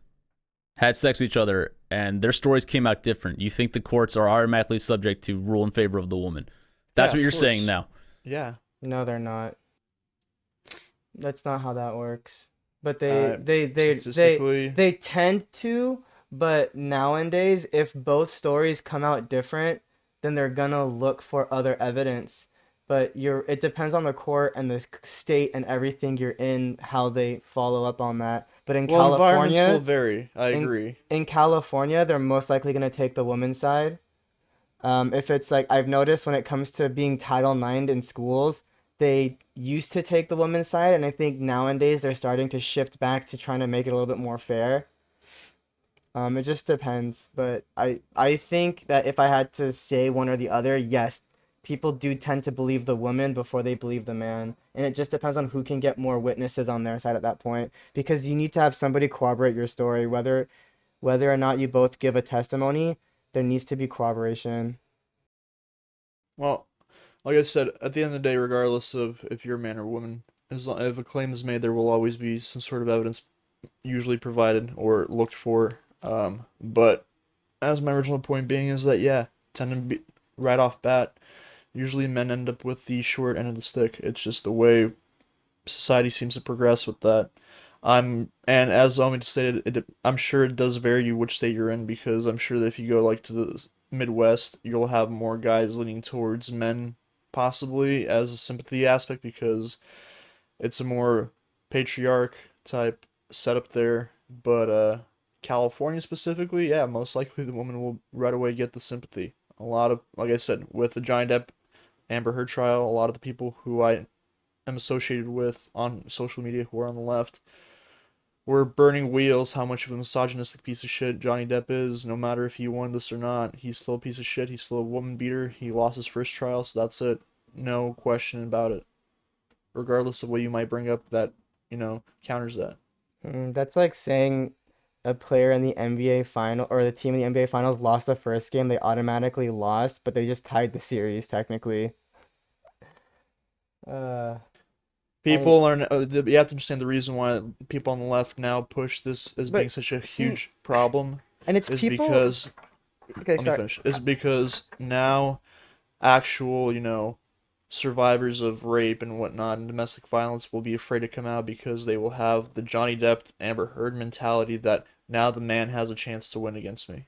had sex with each other and their stories came out different, you think the courts are automatically subject to rule in favor of the woman? That's Yeah, what of you're saying course. now. Yeah. No, they're not. That's not how that works. But they Statistically, tend to, but nowadays, if both stories come out different, then they're gonna look for other evidence. But it depends on the court and the state and everything you're in, how they follow up on that. But in environments will California, vary. I in, agree. in California, they're most likely gonna take the woman's side. If it's like I've noticed when it comes to being Title IX in schools, they used to take the women's side, and I think nowadays they're starting to shift back to trying to make it a little bit more fair. It just depends, but I think that if I had to say one or the other, yes, people do tend to believe the woman before they believe the man, and it just depends on who can get more witnesses on their side at that point, because you need to have somebody corroborate your story, whether or not you both give a testimony, there needs to be corroboration. Well, like I said, at the end of the day, regardless of if you're a man or woman, if a claim is made, there will always be some sort of evidence usually provided or looked for. But as my original point being is that, yeah, tend to be right off bat, usually men end up with the short end of the stick. It's just the way society seems to progress with that. And as Omid stated, I'm sure it does vary which state you're in, because I'm sure that if you go like to the Midwest, you'll have more guys leaning towards men, possibly as a sympathy aspect, because it's a more patriarch type setup there. But California specifically, yeah, most likely the woman will right away get the sympathy. A lot of, like I said, with the Johnny Depp Amber Heard trial, a lot of the people who I am associated with on social media who are on the left were burning wheels how much of a misogynistic piece of shit Johnny Depp is. No matter if he won this or not, he's still a piece of shit. He's still a woman beater. He lost his first trial, so that's it. No question about it. Regardless of what you might bring up that, counters that. That's like saying a player in the NBA final or the team in the NBA finals lost the first game, they automatically lost, but they just tied the series technically. Uh, People are, you have to understand the reason why people on the left now push this as being but such a see, huge problem and it's is people. because, Okay, let me sorry. finish, is because now actual, survivors of rape and whatnot and domestic violence will be afraid to come out because they will have the Johnny Depp Amber Heard mentality that now the man has a chance to win against me.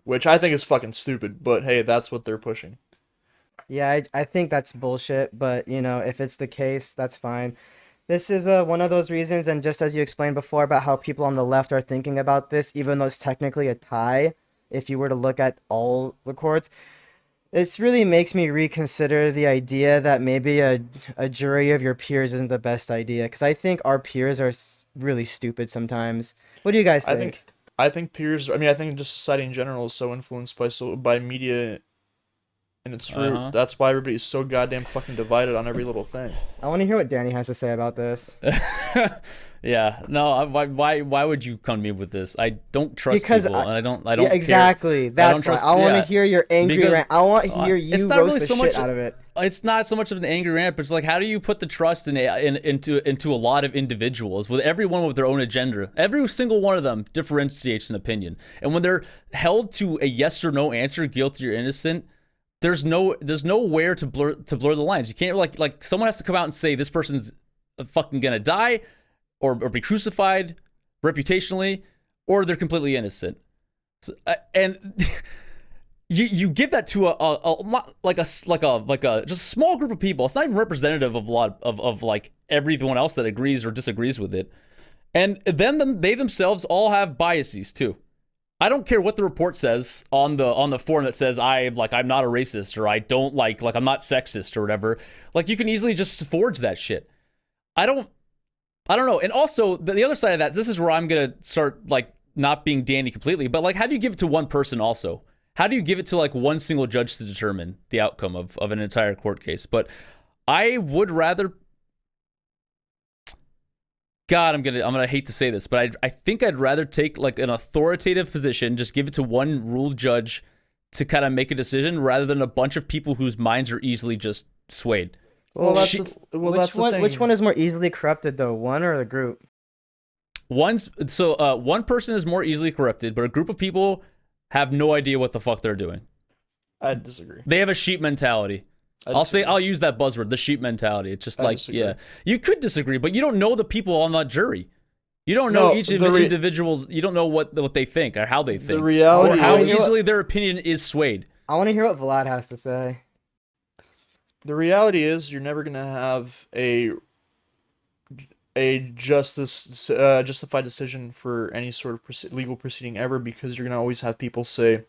Which I think is fucking stupid, but hey, that's what they're pushing. Yeah, I think that's bullshit, but if it's the case, that's fine. This is one of those reasons, and just as you explained before about how people on the left are thinking about this, even though it's technically a tie, if you were to look at all the courts, this really makes me reconsider the idea that maybe a jury of your peers isn't the best idea, because I think our peers are really stupid sometimes. What do you guys I think? think I think peers, I mean, I think just society in general is so influenced by media and its Uh root. huh. That's why everybody's so goddamn fucking divided on every little thing. I want to hear what Danny has to say about this. Yeah. No. Why would you come to me with this? I don't trust Because people, and I Yeah, don't care. exactly. I don't That's why. trust. I want to Yeah. hear your angry Because rant. I want to hear it's you not roast really the so shit much. out of it. It's not so much of an angry rant, but it's like, how do you put the trust into a lot of individuals with everyone with their own agenda? Every single one of them differentiates an opinion, and when they're held to a yes or no answer, guilty or innocent, there's nowhere to blur the lines. You can't like someone has to come out and say this person's fucking gonna die or be crucified reputationally, or they're completely innocent. So, and you give that to a just a small group of people. It's not even representative of a lot of like everyone else that agrees or disagrees with it. And then they themselves all have biases too. I don't care what the report says on the form that says I'm not a racist or I don't like I'm not sexist or whatever. Like, you can easily just forge that shit. I don't know. And also the other side of that, this is where I'm gonna start like not being Danny completely, but like, how do you give it to one person also? How do you give it to like one single judge to determine the outcome of an entire court case? But I would rather, God, I'm gonna hate to say this, but I think I'd rather take like an authoritative position, just give it to one ruled judge to kind of make a decision, rather than a bunch of people whose minds are easily just swayed. Well, that's She- that's the thing. Which one is more easily corrupted though, one or the group? One person is more easily corrupted, but a group of people have no idea what the fuck they're doing. I disagree. They have a sheep mentality. I'll use that buzzword, the sheep mentality. It's just like, disagree. yeah, you could disagree, but you don't know the people on that jury. You don't know each individual. You don't know what they think or how they think, The reality or how is, easily their opinion is swayed. I want to hear what Vlad has to say. the reality is you're never gonna have a justified decision for any sort of legal proceeding ever, because you're gonna always have people say,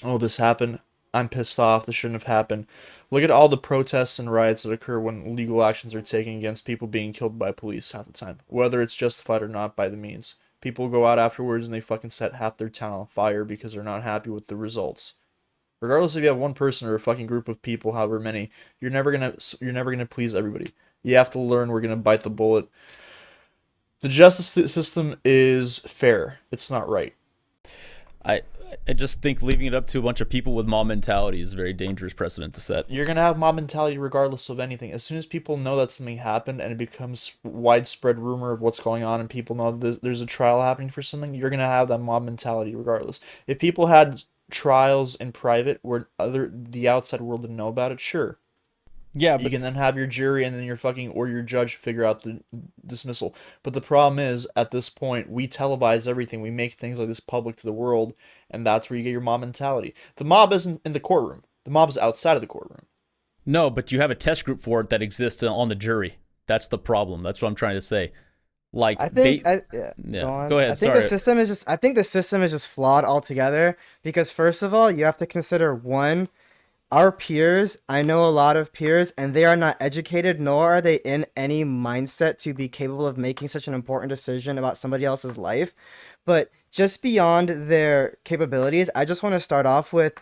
"Oh, this happened. I'm pissed off. This shouldn't have happened." Look at all the protests and riots that occur when legal actions are taken against people being killed by police half the time, whether it's justified or not by the means. People go out afterwards and they fucking set half their town on fire because they're not happy with the results. Regardless if you have one person or a fucking group of people, however many, you're never gonna please everybody. You have to learn we're gonna bite the bullet. The justice system is fair. It's not right. I just think leaving it up to a bunch of people with mob mentality is a very dangerous precedent to set. You're gonna have mob mentality regardless of anything. As soon as people know that something happened and it becomes widespread rumor of what's going on, and people know there's a trial happening for something, you're gonna have that mob mentality regardless. If people had trials in private where the outside world didn't know about it, sure, Yeah, you but can then have your jury and then your fucking or your judge figure out the dismissal. But the problem is, at this point, we televise everything. We make things like this public to the world, and that's where you get your mob mentality. The mob isn't in the courtroom. The mob is outside of the courtroom. no, but you have a test group for it that exists on the jury. That's the problem. That's what I'm trying to say. Like I think they, yeah, yeah. go on. Go ahead. I think Sorry. the system is just I think the system is just flawed altogether because first of all, you have to consider one, our peers. I know a lot of peers and they are not educated nor are they in any mindset to be capable of making such an important decision about somebody else's life. But just beyond their capabilities, I just want to start off with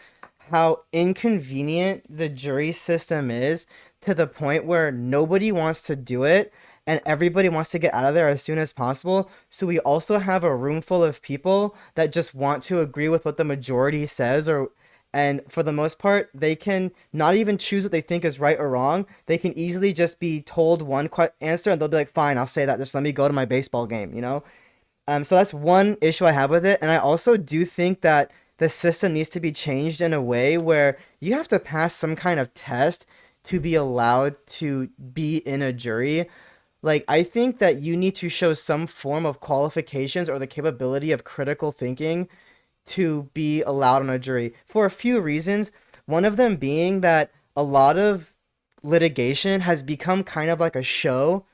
how inconvenient the jury system is to the point where nobody wants to do it and everybody wants to get out of there as soon as possible. So we also have a room full of people that just want to agree with what the majority says or and for the most part, they can not even choose what they think is right or wrong. They can easily just be told one answer and they'll be like, fine, I'll say that. Just let me go to my baseball game, you know? So that's one issue I have with it. And I also do think that the system needs to be changed in a way where you have to pass some kind of test to be allowed to be in a jury. Like, I think that you need to show some form of qualifications or the capability of critical thinking to be allowed on a jury for a few reasons. One of them being that a lot of litigation has become kind of like a show.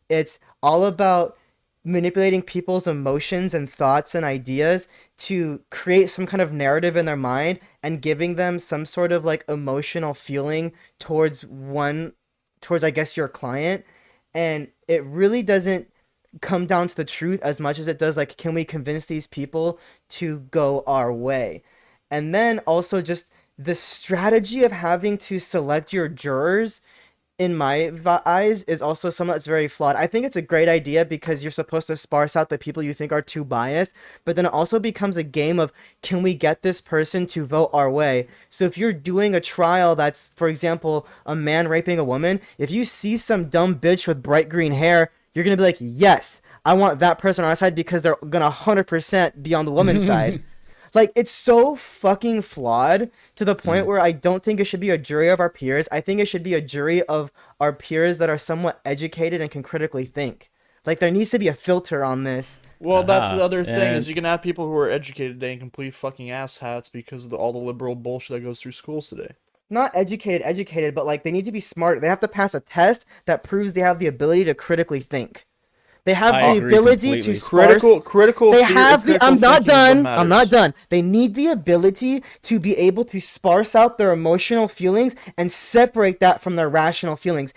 It's all about manipulating people's emotions and thoughts and ideas to create some kind of narrative in their mind and giving them some sort of like emotional feeling towards I guess your client. And it really doesn't come down to the truth as much as it does like, can we convince these people to go our way? And then also just the strategy of having to select your jurors in my eyes is also something that's very flawed. I think it's a great idea because you're supposed to sparse out the people you think are too biased, but then it also becomes a game of, can we get this person to vote our way? So if you're doing a trial that's, for example, a man raping a woman, if you see some dumb bitch with bright green hair, you're gonna be like, yes, I want that person on our side because they're gonna 100% be on the woman's side. Like, it's so fucking flawed to the point where I don't think it should be a jury of our peers. I think it should be a jury of our peers that are somewhat educated and can critically think. Like, there needs to be a filter on this. Well, that's the Uh-huh. other thing And is you can have people who are educated today and complete fucking asshats because of all the liberal bullshit that goes through schools today. Not educated, but like, they need to be smart. They have to pass a test that proves they have the ability to critically think. They have I the agree ability completely. to sparse. Critical. They have the. critical I'm not thinking is what done. I'm not matters. done. They need the ability to be able to sparse out their emotional feelings and separate that from their rational feelings.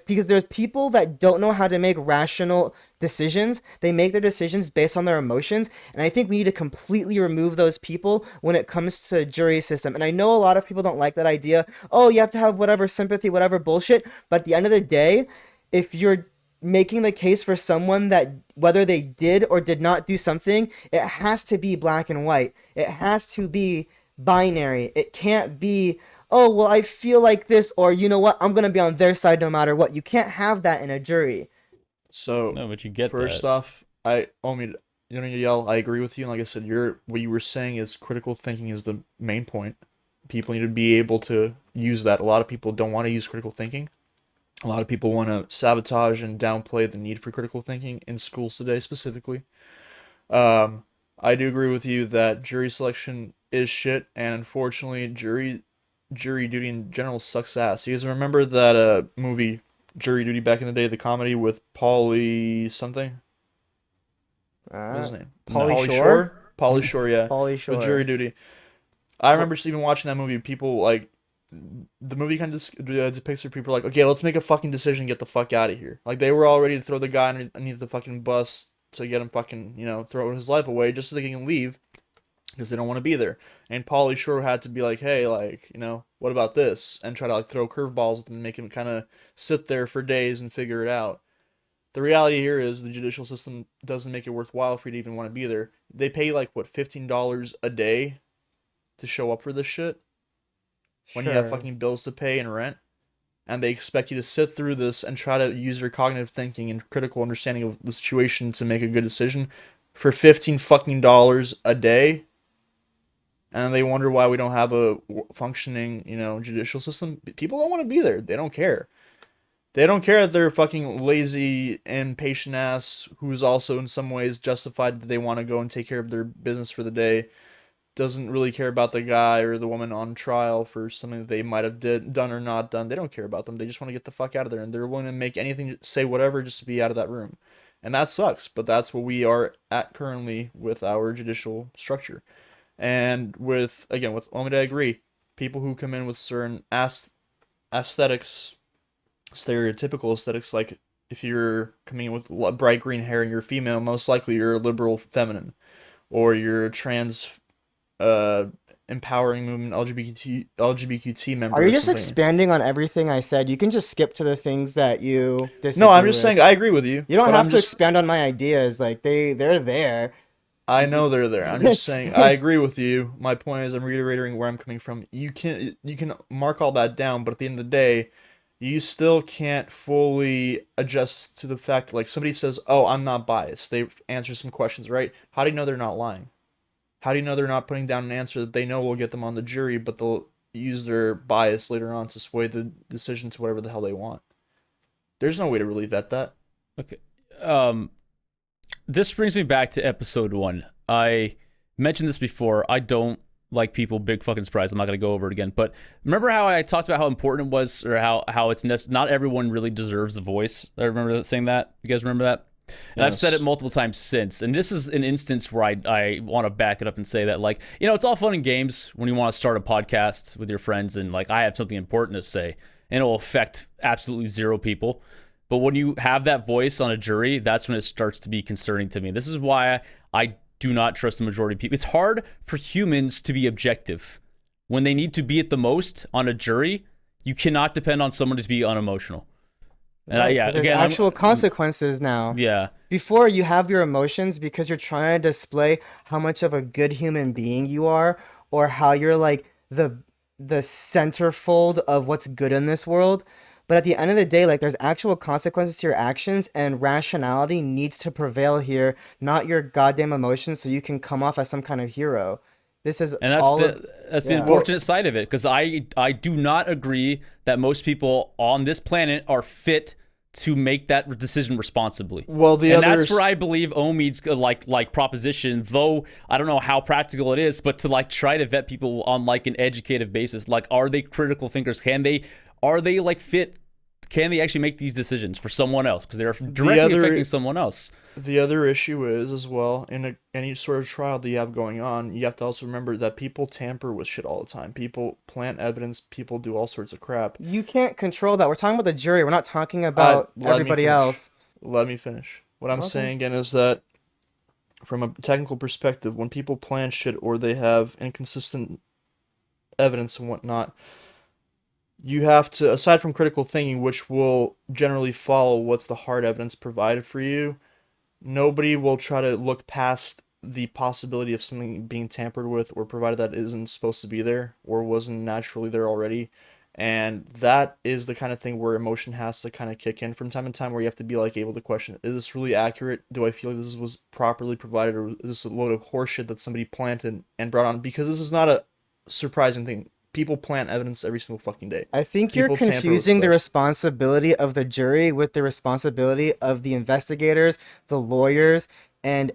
Because there's people that don't know how to make rational decisions. They make their decisions based on their emotions, and I think we need to completely remove those people when it comes to the jury system. And I know a lot of people don't like that idea. Oh, you have to have whatever sympathy, whatever bullshit. But at the end of the day, if you're making the case for someone that whether they did or did not do something, it has to be black and white. It has to be binary. It can't be, oh, well, I feel like this, or you know what, I'm going to be on their side no matter what. You can't have that in a jury. So no, but you get first that. off, Omid, you don't need to yell. I agree with you. And like I said, what you were saying is critical thinking is the main point. People need to be able to use that. A lot of people don't want to use critical thinking. A lot of people want to sabotage and downplay the need for critical thinking in schools today, specifically. I do agree with you that jury selection is shit, and unfortunately, jury duty in general sucks ass. You guys remember that movie Jury Duty back in the day, the comedy with Pauly something? What's his name? Pauly Shore? Pauly Shore, yeah. Pauly With Shore. Jury Duty. I remember just even watching that movie. People like the movie kind of depicts where people are like, okay, let's make a fucking decision, and get the fuck out of here. Like they were all ready to throw the guy underneath the fucking bus to get him fucking throw his life away just so they can leave because they don't want to be there. And Pauly Shore had to be like, hey, like what about this, and try to like throw curveballs at them and make him kind of sit there for days and figure it out. The reality here is the judicial system doesn't make it worthwhile for you to even want to be there. They pay like what $15 a day to show up for this shit when you have Sure. fucking bills to pay and rent, and they expect you to sit through this and try to use your cognitive thinking and critical understanding of the situation to make a good decision for $15 a day, and they wonder why we don't have a functioning, judicial system. People don't want to be there. They don't care. They don't care that they're fucking lazy, impatient ass who's also in some ways justified that they want to go and take care of their business for the day. Doesn't really care about the guy or the woman on trial for something that they might have done or not done. They don't care about them. They just want to get the fuck out of there, and they're willing to make anything, say whatever, just to be out of that room. And that sucks, but that's what we are at currently with our judicial structure. And with Omid, I agree. People who come in with certain aesthetics, stereotypical aesthetics, like if you're coming in with bright green hair and you're female, most likely you're a liberal feminine, or you're a trans empowering movement LGBTQT member. Are you or just something. expanding on everything I said? You can just skip to the things that you disagree No, I'm just with. saying I agree with you. You don't but have I'm to just, expand on my ideas. Like they're there. I know they're there. I'm just saying I agree with you. My point is I'm reiterating where I'm coming from. You can mark all that down, but at the end of the day, you still can't fully adjust to the fact, like somebody says, "Oh, I'm not biased." They answer some questions, right? How do you know they're not lying? How do you know they're not putting down an answer that they know will get them on the jury, but they'll use their bias later on to sway the decision to whatever the hell they want? There's no way to really vet that. Okay. This brings me back to episode 1. I mentioned this before. I don't like people big fucking surprise. I'm not going to go over it again. But remember how I talked about how important it was, or how it's not everyone really deserves a voice? I remember saying that. You guys remember that? And I've said it multiple times since. And this is an instance where I want to back it up and say that, like, it's all fun and games when you want to start a podcast with your friends and, like, I have something important to say and it will affect absolutely 0 people. But when you have that voice on a jury, that's when it starts to be concerning to me. This is why I do not trust the majority of people. It's hard for humans to be objective. When they need to be at the most on a jury, you cannot depend on someone to be unemotional. And Right, but there's actual consequences now. Yeah. Before, you have your emotions because you're trying to display how much of a good human being you are, or how you're like the centerfold of what's good in this world. But at the end of the day, like, there's actual consequences to your actions, and rationality needs to prevail here, not your goddamn emotions, so you can come off as some kind of hero. This is And that's the unfortunate side of it, because I do not agree that most people on this planet are fit to make that decision responsibly. Well, that's where I believe Omid's like proposition, though I don't know how practical it is, but to like try to vet people on like an educative basis. Like, are they critical thinkers? Are they like fit? Can they actually make these decisions for someone else? Because they're directly affecting someone else. The other issue is, as well, in any sort of trial that you have going on, you have to also remember that people tamper with shit all the time. People plant evidence. People do all sorts of crap. You can't control that. We're talking about the jury. We're not talking about everybody else. Let me finish. What I'm saying again is that from a technical perspective, when people plan shit or they have inconsistent evidence and whatnot, you have to, aside from critical thinking, which will generally follow what's the hard evidence provided for you, nobody will try to look past the possibility of something being tampered with or provided that isn't supposed to be there or wasn't naturally there already. And that is the kind of thing where emotion has to kind of kick in from time to time, where you have to be like able to question, is this really accurate? Do I feel like this was properly provided, or is this a load of horseshit that somebody planted and brought on? Because this is not a surprising thing. People plant evidence every single fucking day. I think People you're tamper with confusing the stuff. responsibility of the jury with the responsibility of the investigators, the lawyers, and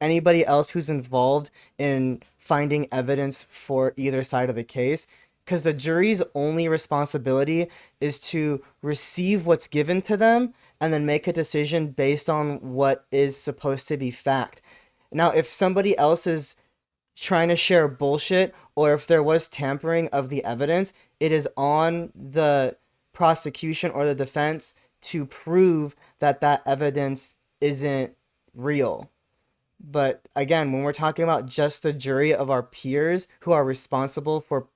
anybody else who's involved in finding evidence for either side of the case. Because the jury's only responsibility is to receive what's given to them and then make a decision based on what is supposed to be fact. Now, if somebody else is trying to share bullshit, or if there was tampering of the evidence, it is on the prosecution or the defense to prove that that evidence isn't real. But again, when we're talking about just the jury of our peers who are responsible for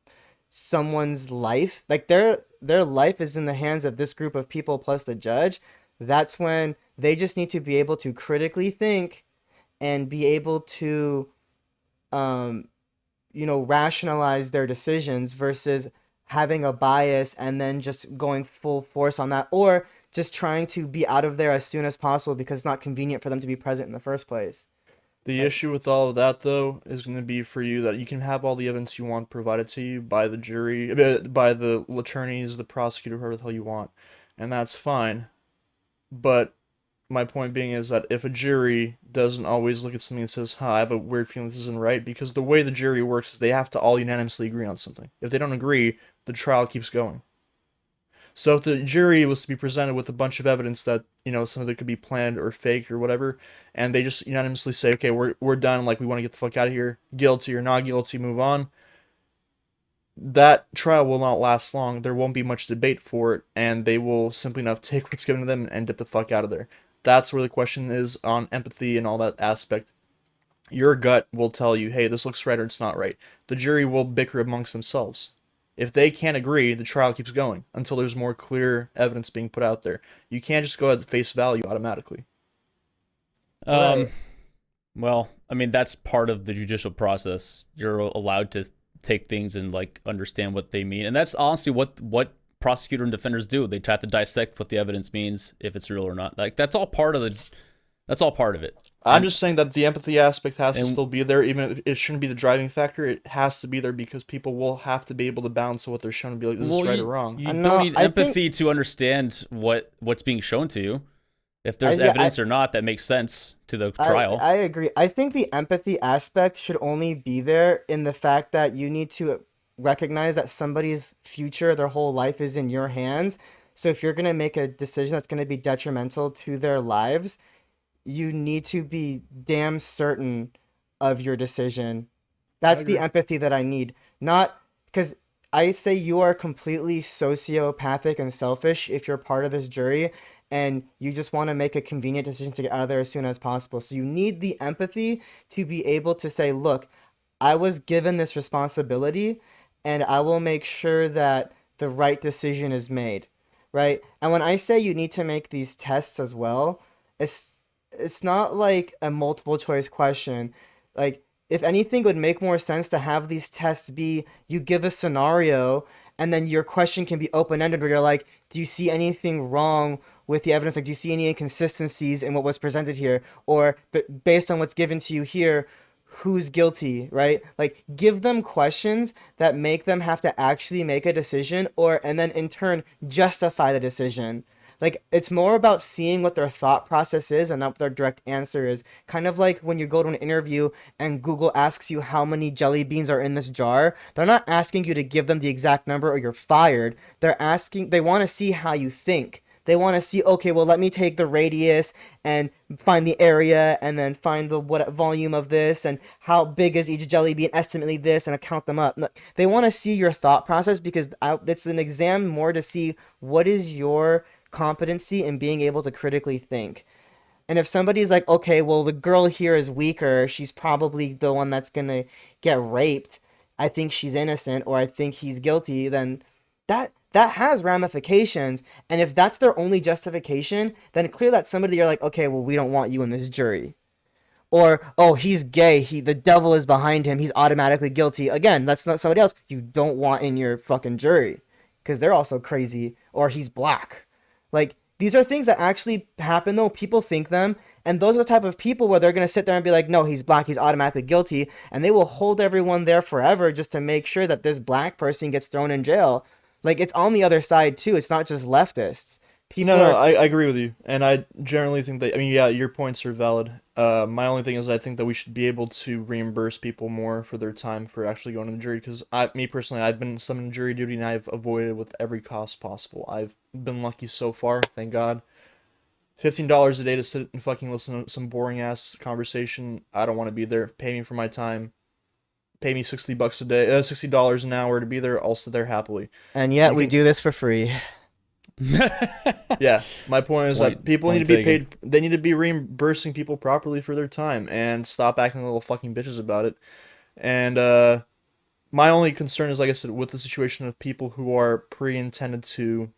someone's life, like their life is in the hands of this group of people plus the judge, that's when they just need to be able to critically think and be able to rationalize their decisions versus having a bias and then just going full force on that, or just trying to be out of there as soon as possible because it's not convenient for them to be present in the first place. The Like, issue with all of that, though, is going to be for you that you can have all the evidence you want provided to you by the jury, by the attorneys, the prosecutor, whoever the hell you want, and that's fine. But my point being is that if a jury doesn't always look at something and says, I have a weird feeling this isn't right, because the way the jury works is they have to all unanimously agree on something. If they don't agree, the trial keeps going. So if the jury was to be presented with a bunch of evidence that, some of it could be planned or fake or whatever, and they just unanimously say, okay, we're done, like we want to get the fuck out of here, guilty or not guilty, move on, that trial will not last long. There won't be much debate for it, and they will simply enough take what's given to them and get the fuck out of there. That's where the question is on empathy and all that aspect. Your gut will tell you, hey, this looks right or it's not right. The jury will bicker amongst themselves. If they can't agree, the trial keeps going until there's more clear evidence being put out there. You can't just go at the face value automatically. Right. Well, I mean, that's part of the judicial process. You're allowed to take things and like understand what they mean, and that's honestly what prosecutor and defenders do. They try to dissect what the evidence means, if it's real or not. Like that's all part of it. I'm And, just saying that the empathy aspect has to and still be there, even if it shouldn't be the driving factor. It has to be there because people will have to be able to balance what they're shown and be like, this is well, right you or wrong. you don't No, need I think empathy to understand what's being shown to you. If there's yeah, evidence or not that makes sense to the trial. I agree. I think the empathy aspect should only be there in the fact that you need to recognize that somebody's future, their whole life is in your hands. So if you're going to make a decision that's going to be detrimental to their lives, you need to be damn certain of your decision. I That's the agree. empathy that I need. Not because I say you are completely sociopathic and selfish if you're part of this jury and you just want to make a convenient decision to get out of there as soon as possible. So you need the empathy to be able to say, look, I was given this responsibility and I will make sure that the right decision is made, right? And when I say you need to make these tests as well, it's not like a multiple choice question. Like if anything, it would make more sense to have these tests be you give a scenario and then your question can be open ended where you're like, do you see anything wrong with the evidence? Like, do you see any inconsistencies in what was presented here? Or based on what's given to you here, who's guilty, right? Like, give them questions that make them have to actually make a decision and then in turn justify the decision. Like, it's more about seeing what their thought process is and not what their direct answer is. Kind of like when you go to an interview and Google asks you how many jelly beans are in this jar. They're not asking you to give them the exact number or you're fired. They want to see how you think. They want to see, okay, well, let me take the radius and find the area and then find the what volume of this and how big is each jelly bean, estimately this, and I count them up. They want to see your thought process because it's an exam more to see what is your competency in being able to critically think. And if somebody's like, okay, well, the girl here is weaker, she's probably the one that's gonna get raped. I think she's innocent, or I think he's guilty, then that has ramifications. And if that's their only justification, then clear that's somebody you're like, okay, well, we don't want you in this jury. Or, oh, he's gay, the devil is behind him, he's automatically guilty. Again, that's not somebody else you don't want in your fucking jury. Because they're also crazy. Or he's black. Like, these are things that actually happen, though. People think them. And those are the type of people where they're going to sit there and be like, no, he's black, he's automatically guilty. And they will hold everyone there forever just to make sure that this black person gets thrown in jail. Like, it's on the other side, too. It's not just leftists. People No, are. I agree with you, and I generally think that. I mean, yeah, your points are valid. My only thing is, I think that we should be able to reimburse people more for their time for actually going to the jury. Because me personally, I've been summoned to jury duty, and I've avoided it with every cost possible. I've been lucky so far, thank God. $15 a day to sit and fucking listen to some boring ass conversation. I don't want to be there. Pay me for my time. Pay me $60 a day, $60 an hour to be there. I'll sit there happily. And yet You we can do this for free. Yeah, my point is that people need point to be taken. paid. They need to be reimbursing people properly for their time and stop acting little fucking bitches about it. And my only concern is, like I said, with the situation of people who are pre-intended to,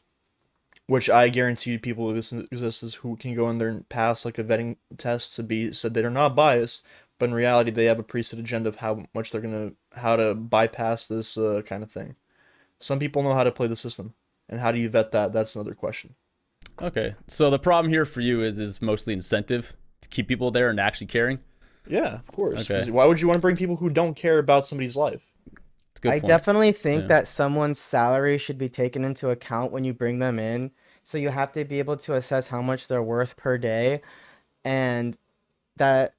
which I guarantee you people exist is who can go in there and pass like a vetting test to be said they are not biased, but in reality, they have a preset agenda of how to bypass this kind of thing. Some people know how to play the system, and how do you vet that? That's another question. Okay, so the problem here for you is mostly incentive to keep people there and actually caring. Yeah, of course. Okay. 'Cause why would you want to bring people who don't care about somebody's life? It's a good I point. definitely think Yeah. that someone's salary should be taken into account when you bring them in. So you have to be able to assess how much they're worth per day, and that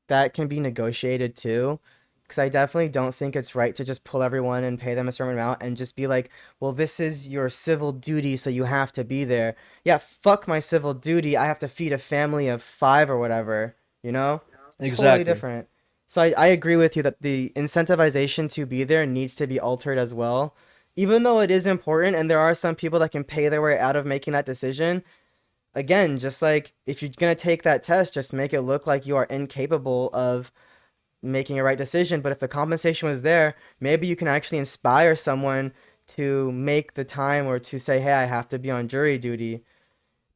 that can be negotiated too. Because I definitely don't think it's right to just pull everyone and pay them a certain amount and just be like, well, this is your civil duty, so you have to be there. Yeah, fuck my civil duty. I have to feed a family of 5 or whatever, you know? It's totally Exactly. different. So I agree with you that the incentivization to be there needs to be altered as well. Even though it is important and there are some people that can pay their way out of making that decision, again, just like if you're going to take that test, just make it look like you are incapable of making a right decision. But if the compensation was there, maybe you can actually inspire someone to make the time or to say, hey, I have to be on jury duty.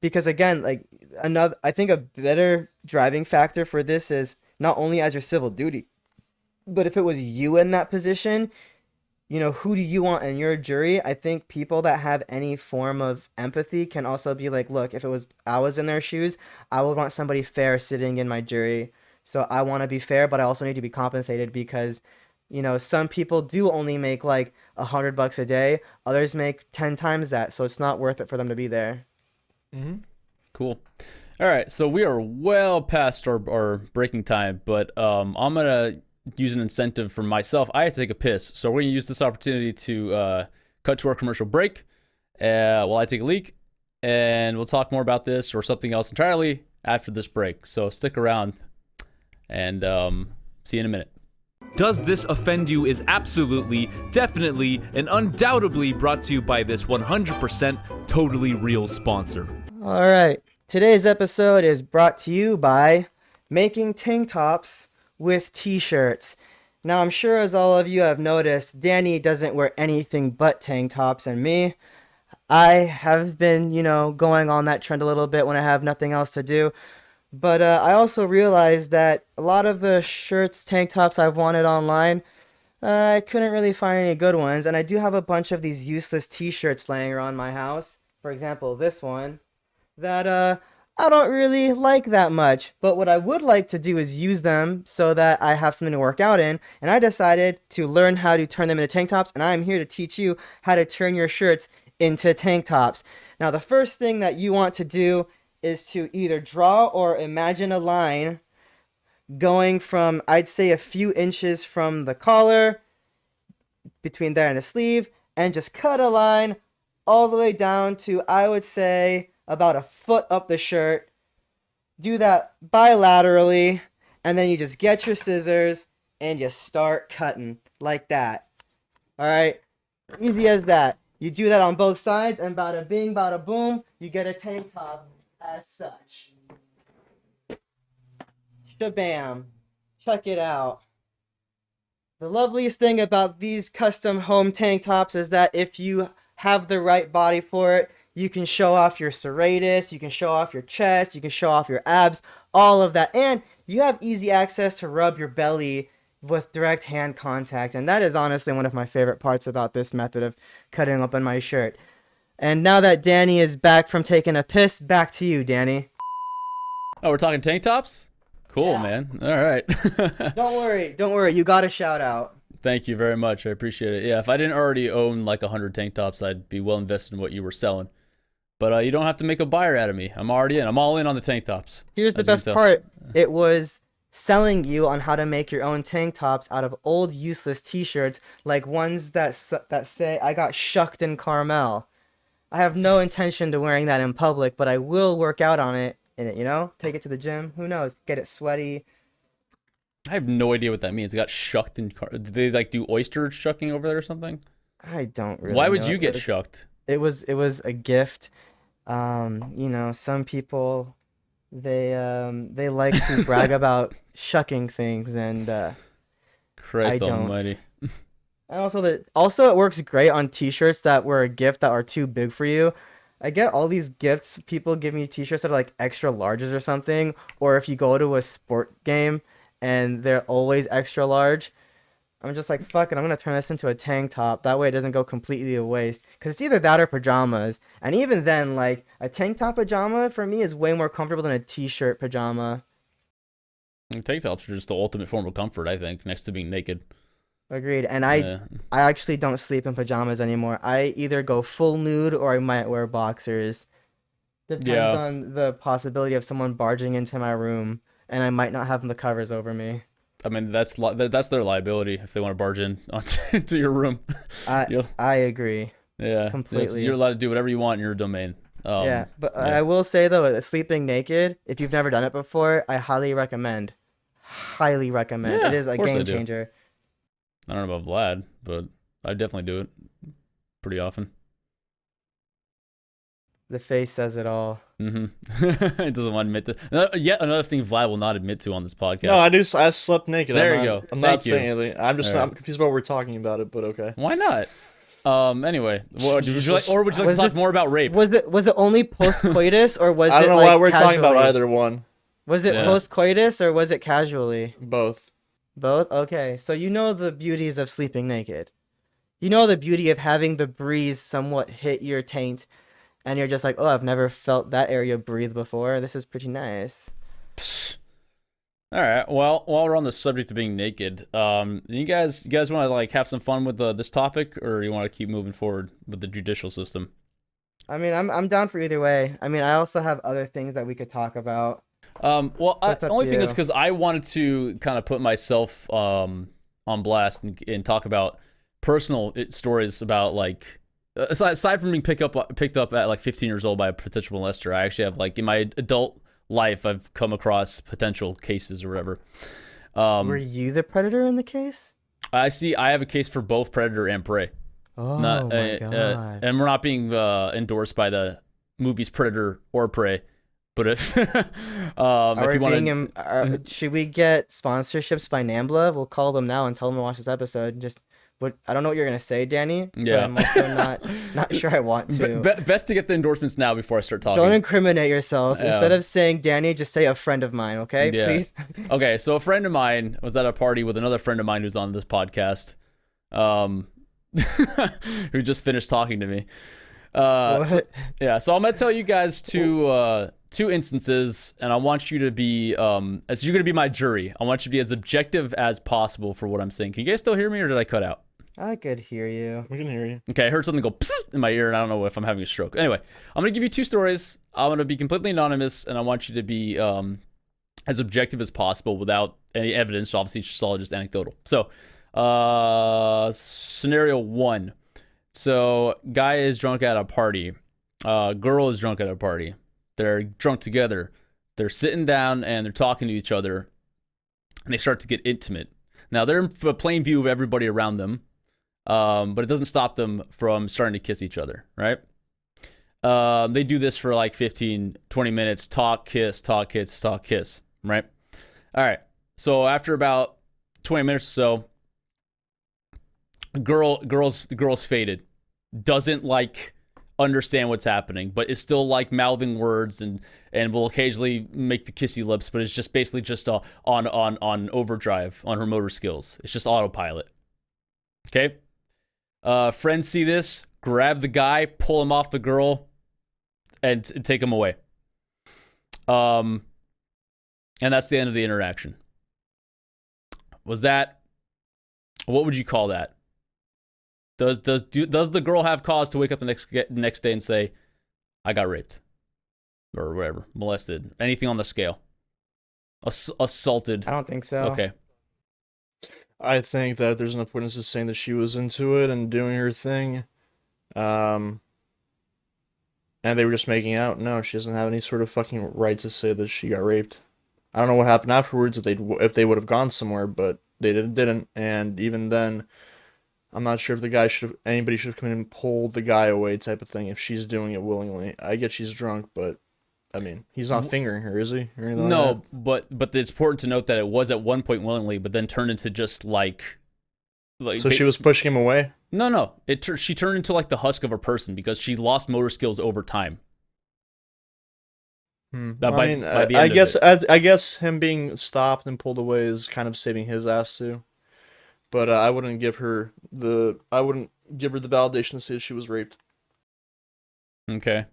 Because again, like another, I think a better driving factor for this is not only as your civil duty, but if it was you in that position, who do you want in your jury? I think people that have any form of empathy can also be like, look, if I was in their shoes, I would want somebody fair sitting in my jury. So I want to be fair, but I also need to be compensated because, some people do only make like $100 a day. Others make 10 times that. So it's not worth it for them to be there. Mm-hmm. Cool. All right, so we are well past our breaking time, but I'm gonna use an incentive for myself. I have to take a piss, so we're gonna use this opportunity to cut to our commercial break while I take a leak, and we'll talk more about this or something else entirely after this break. So stick around, and see you in a minute. Does This Offend You is absolutely, definitely, and undoubtedly brought to you by this 100% totally real sponsor. All right. Today's episode is brought to you by making tank tops with t-shirts. Now, I'm sure as all of you have noticed, Danny doesn't wear anything but tank tops, and me, I have been, going on that trend a little bit when I have nothing else to do. But I also realized that a lot of the shirts, tank tops I've wanted online, I couldn't really find any good ones. And I do have a bunch of these useless t-shirts laying around my house. For example, this one that I don't really like that much. But what I would like to do is use them so that I have something to work out in. And I decided to learn how to turn them into tank tops. And I'm here to teach you how to turn your shirts into tank tops. Now, the first thing that you want to do is to either draw or imagine a line going from, I'd say, a few inches from the collar, between there and the sleeve, and just cut a line all the way down to, I would say, about a foot up the shirt. Do that bilaterally, and then you just get your scissors and you start cutting like that. All right? Easy as that. You do that on both sides, and bada bing, bada boom, you get a tank top as such. Shabam. Check it out. The loveliest thing about these custom home tank tops is that if you have the right body for it, you can show off your serratus, you can show off your chest, you can show off your abs, all of that. And you have easy access to rub your belly with direct hand contact. And that is honestly one of my favorite parts about this method of cutting open my shirt. And now that Danny is back from taking a piss, back to you, Danny. Oh, we're talking tank tops? Cool, Yeah. man. All right. Don't worry, you got a shout out. Thank you very much. I appreciate it. Yeah, if I didn't already own like 100 tank tops, I'd be well invested in what you were selling. But you don't have to make a buyer out of me. I'm already in. I'm all in on the tank tops. Here's the as you best can tell. part. It was selling you on how to make your own tank tops out of old useless t-shirts, like ones that say, I got shucked in Carmel. I have no intention to wearing that in public, but I will work out on it in it, take it to the gym. Who knows? Get it sweaty. I have no idea what that means. It got shucked in. Did they like do oyster shucking over there or something? I don't really Why would know. you get shucked? It was a gift. Some people they like to brag about shucking things, and Christ I don't. almighty. and also it works great on t-shirts that were a gift that are too big for you. I get all these gifts. People give me t-shirts that are like extra larges or something, or if you go to a sport game and they're always extra large, I'm just like, fuck it, I'm gonna turn this into a tank top. That way it doesn't go completely to waste. Cause it's either that or pajamas. And even then, like, a tank top pajama for me is way more comfortable than a t-shirt pajama. Tank tops are just the ultimate form of comfort, I think, next to being naked. Agreed. And I actually don't sleep in pajamas anymore. I either go full nude or I might wear boxers. Depends on the possibility of someone barging into my room, and I might not have the covers over me. I mean, that's their liability if they want to barge in into your room. I agree. Yeah, completely. You're allowed to do whatever you want in your domain. Yeah, but I will say though, sleeping naked, if you've never done it before, I highly recommend. Highly recommend. Yeah, It is a of course I game do. changer. I don't know about Vlad, but I definitely do it pretty often. The face says it all. Mm-hmm. It doesn't want to admit to. Yet another thing Vlad will not admit to on this podcast. No, I do. I've slept naked. There you go. I'm Thank not you. saying anything. I'm just All right. I'm confused about what we're talking about it, but okay. Why not? Anyway, would you like to Was talk this- more about rape? Was it only post coitus or was I it don't know like why we're talking about casually? either one. Was it Yeah. post coitus or was it casually? Both. Both? Okay. So you know the beauties of sleeping naked. You know the beauty of having the breeze somewhat hit your taint and you're just like, "Oh, I've never felt that area breathe before. This is pretty nice." Psst. All right. Well, while we're on the subject of being naked, you guys want to like have some fun with this topic, or you want to keep moving forward with the judicial system? I mean, I'm down for either way. I mean, I also have other things that we could talk about. Well, That's the up only to thing is you. because I wanted to kind of put myself on blast and talk about personal stories about like aside from being picked up at like 15 years old by a potential molester. I actually have like in my adult life I've come across potential cases or whatever. Were you the predator in the case? I have a case for both predator and prey. Oh My god. and we're not being endorsed by the movies Predator or Prey, but if if you want to, Should we get sponsorships by Nambla? We'll call them now and tell them to watch this episode. I don't know what you're gonna say, Danny. Yeah. But I'm also not sure I want to. best to get the endorsements now before I start talking. Don't incriminate yourself. Yeah. Instead of saying Danny, just say a friend of mine, okay? Yeah. Please. Okay, so a friend of mine was at a party with another friend of mine who's on this podcast, who just finished talking to me. What? So I'm gonna tell you guys two instances, and I want you to be as you're gonna be my jury. I want you to be as objective as possible for what I'm saying. Can you guys still hear me, or did I cut out? I could hear you. We can hear you. Okay, I heard something go psst in my ear, and I don't know if I'm having a stroke. Anyway, I'm gonna give you two stories. I'm gonna be completely anonymous, and I want you to be as objective as possible without any evidence. Obviously, it's all just anecdotal. So, scenario one. So, guy is drunk at a party. Girl is drunk at a party. They're drunk together. They're sitting down and they're talking to each other, and they start to get intimate. Now, they're in plain view of everybody around them. But it doesn't stop them from starting to kiss each other, right? They do this for like 15, 20 minutes. Talk, kiss, right? All right. So after about 20 minutes or so, the girl's faded. Doesn't like understand what's happening, but is still like mouthing words and will occasionally make the kissy lips, but it's just basically just on overdrive on her motor skills. It's just autopilot. Okay? Friends see this, grab the guy, pull him off the girl, and take him away. And that's the end of the interaction. What would you call that? Does the girl have cause to wake up the next day and say, I got raped? Or whatever, molested, anything on the scale? Assaulted. I don't think so. Okay. I think that there's enough witnesses saying that she was into it and doing her thing. And they were just making out. No, she doesn't have any sort of fucking right to say that she got raped. I don't know what happened afterwards if they would have gone somewhere, but they didn't. And even then, I'm not sure if anybody should have come in and pulled the guy away type of thing if she's doing it willingly. I get she's drunk, but I mean, he's not fingering her, is he? Or anything like No, that? but it's important to note that it was at one point willingly, but then turned into just like So she was pushing him away? No. She turned into like the husk of a person because she lost motor skills over time. By the end I of guess it. I guess him being stopped and pulled away is kind of saving his ass too. But I wouldn't give her the validation to say she was raped. Okay.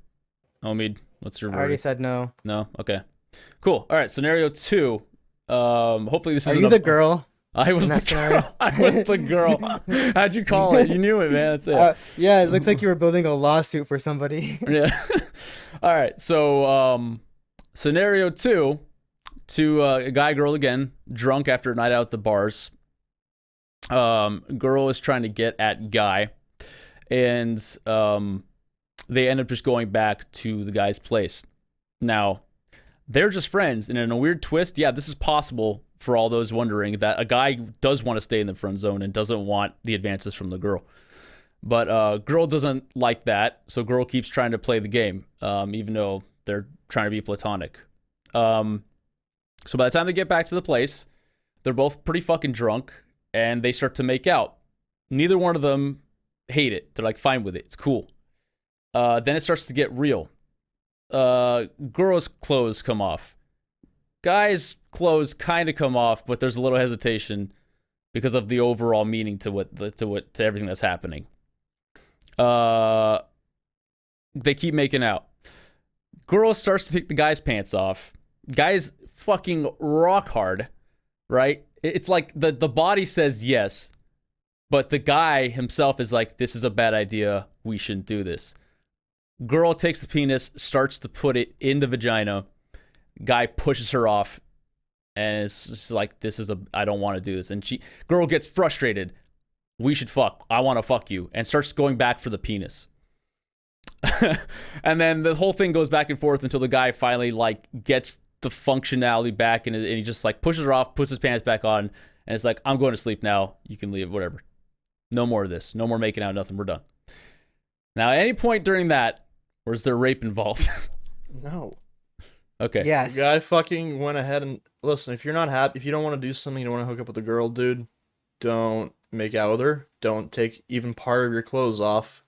Omid, what's your I already verdict? said no. No? Okay. Cool. All right, scenario 2. Hopefully this Are isn't you the girl? I was in the that scenario? girl. I was the girl. How'd you call it? You knew it, man. That's it. Yeah, it looks like you were building a lawsuit for somebody. Yeah. All right. So, scenario 2, a guy, girl again, drunk after a night out at the bars. Girl is trying to get at guy, and they end up just going back to the guy's place. Now, they're just friends, and in a weird twist, yeah, this is possible for all those wondering that a guy does want to stay in the friend zone and doesn't want the advances from the girl. But girl doesn't like that, so girl keeps trying to play the game, even though they're trying to be platonic. So by the time they get back to the place, they're both pretty fucking drunk, and they start to make out. Neither one of them hate it. They're like, fine with it. It's cool. Then it starts to get real. Girl's clothes come off. Guy's clothes kind of come off, but there's a little hesitation because of the overall meaning to everything that's happening. They keep making out. Girl starts to take the guy's pants off. Guy's fucking rock hard, right? It's like the body says yes, but the guy himself is like, this is a bad idea. We shouldn't do this. Girl takes the penis, starts to put it in the vagina. Guy pushes her off, and it's just like, I don't want to do this. And girl gets frustrated. We should fuck. I want to fuck you. And starts going back for the penis. And then the whole thing goes back and forth until the guy finally like gets the functionality back, and he just like pushes her off, puts his pants back on, and it's like, I'm going to sleep now. You can leave, whatever. No more of this. No more making out, nothing. We're done. Now, at any point during that, or is there rape involved? No. Okay. Yes. The guy fucking went ahead and listen, if you're not happy, if you don't want to do something, you don't want to hook up with a girl, dude, don't make out with her. Don't take even part of your clothes off.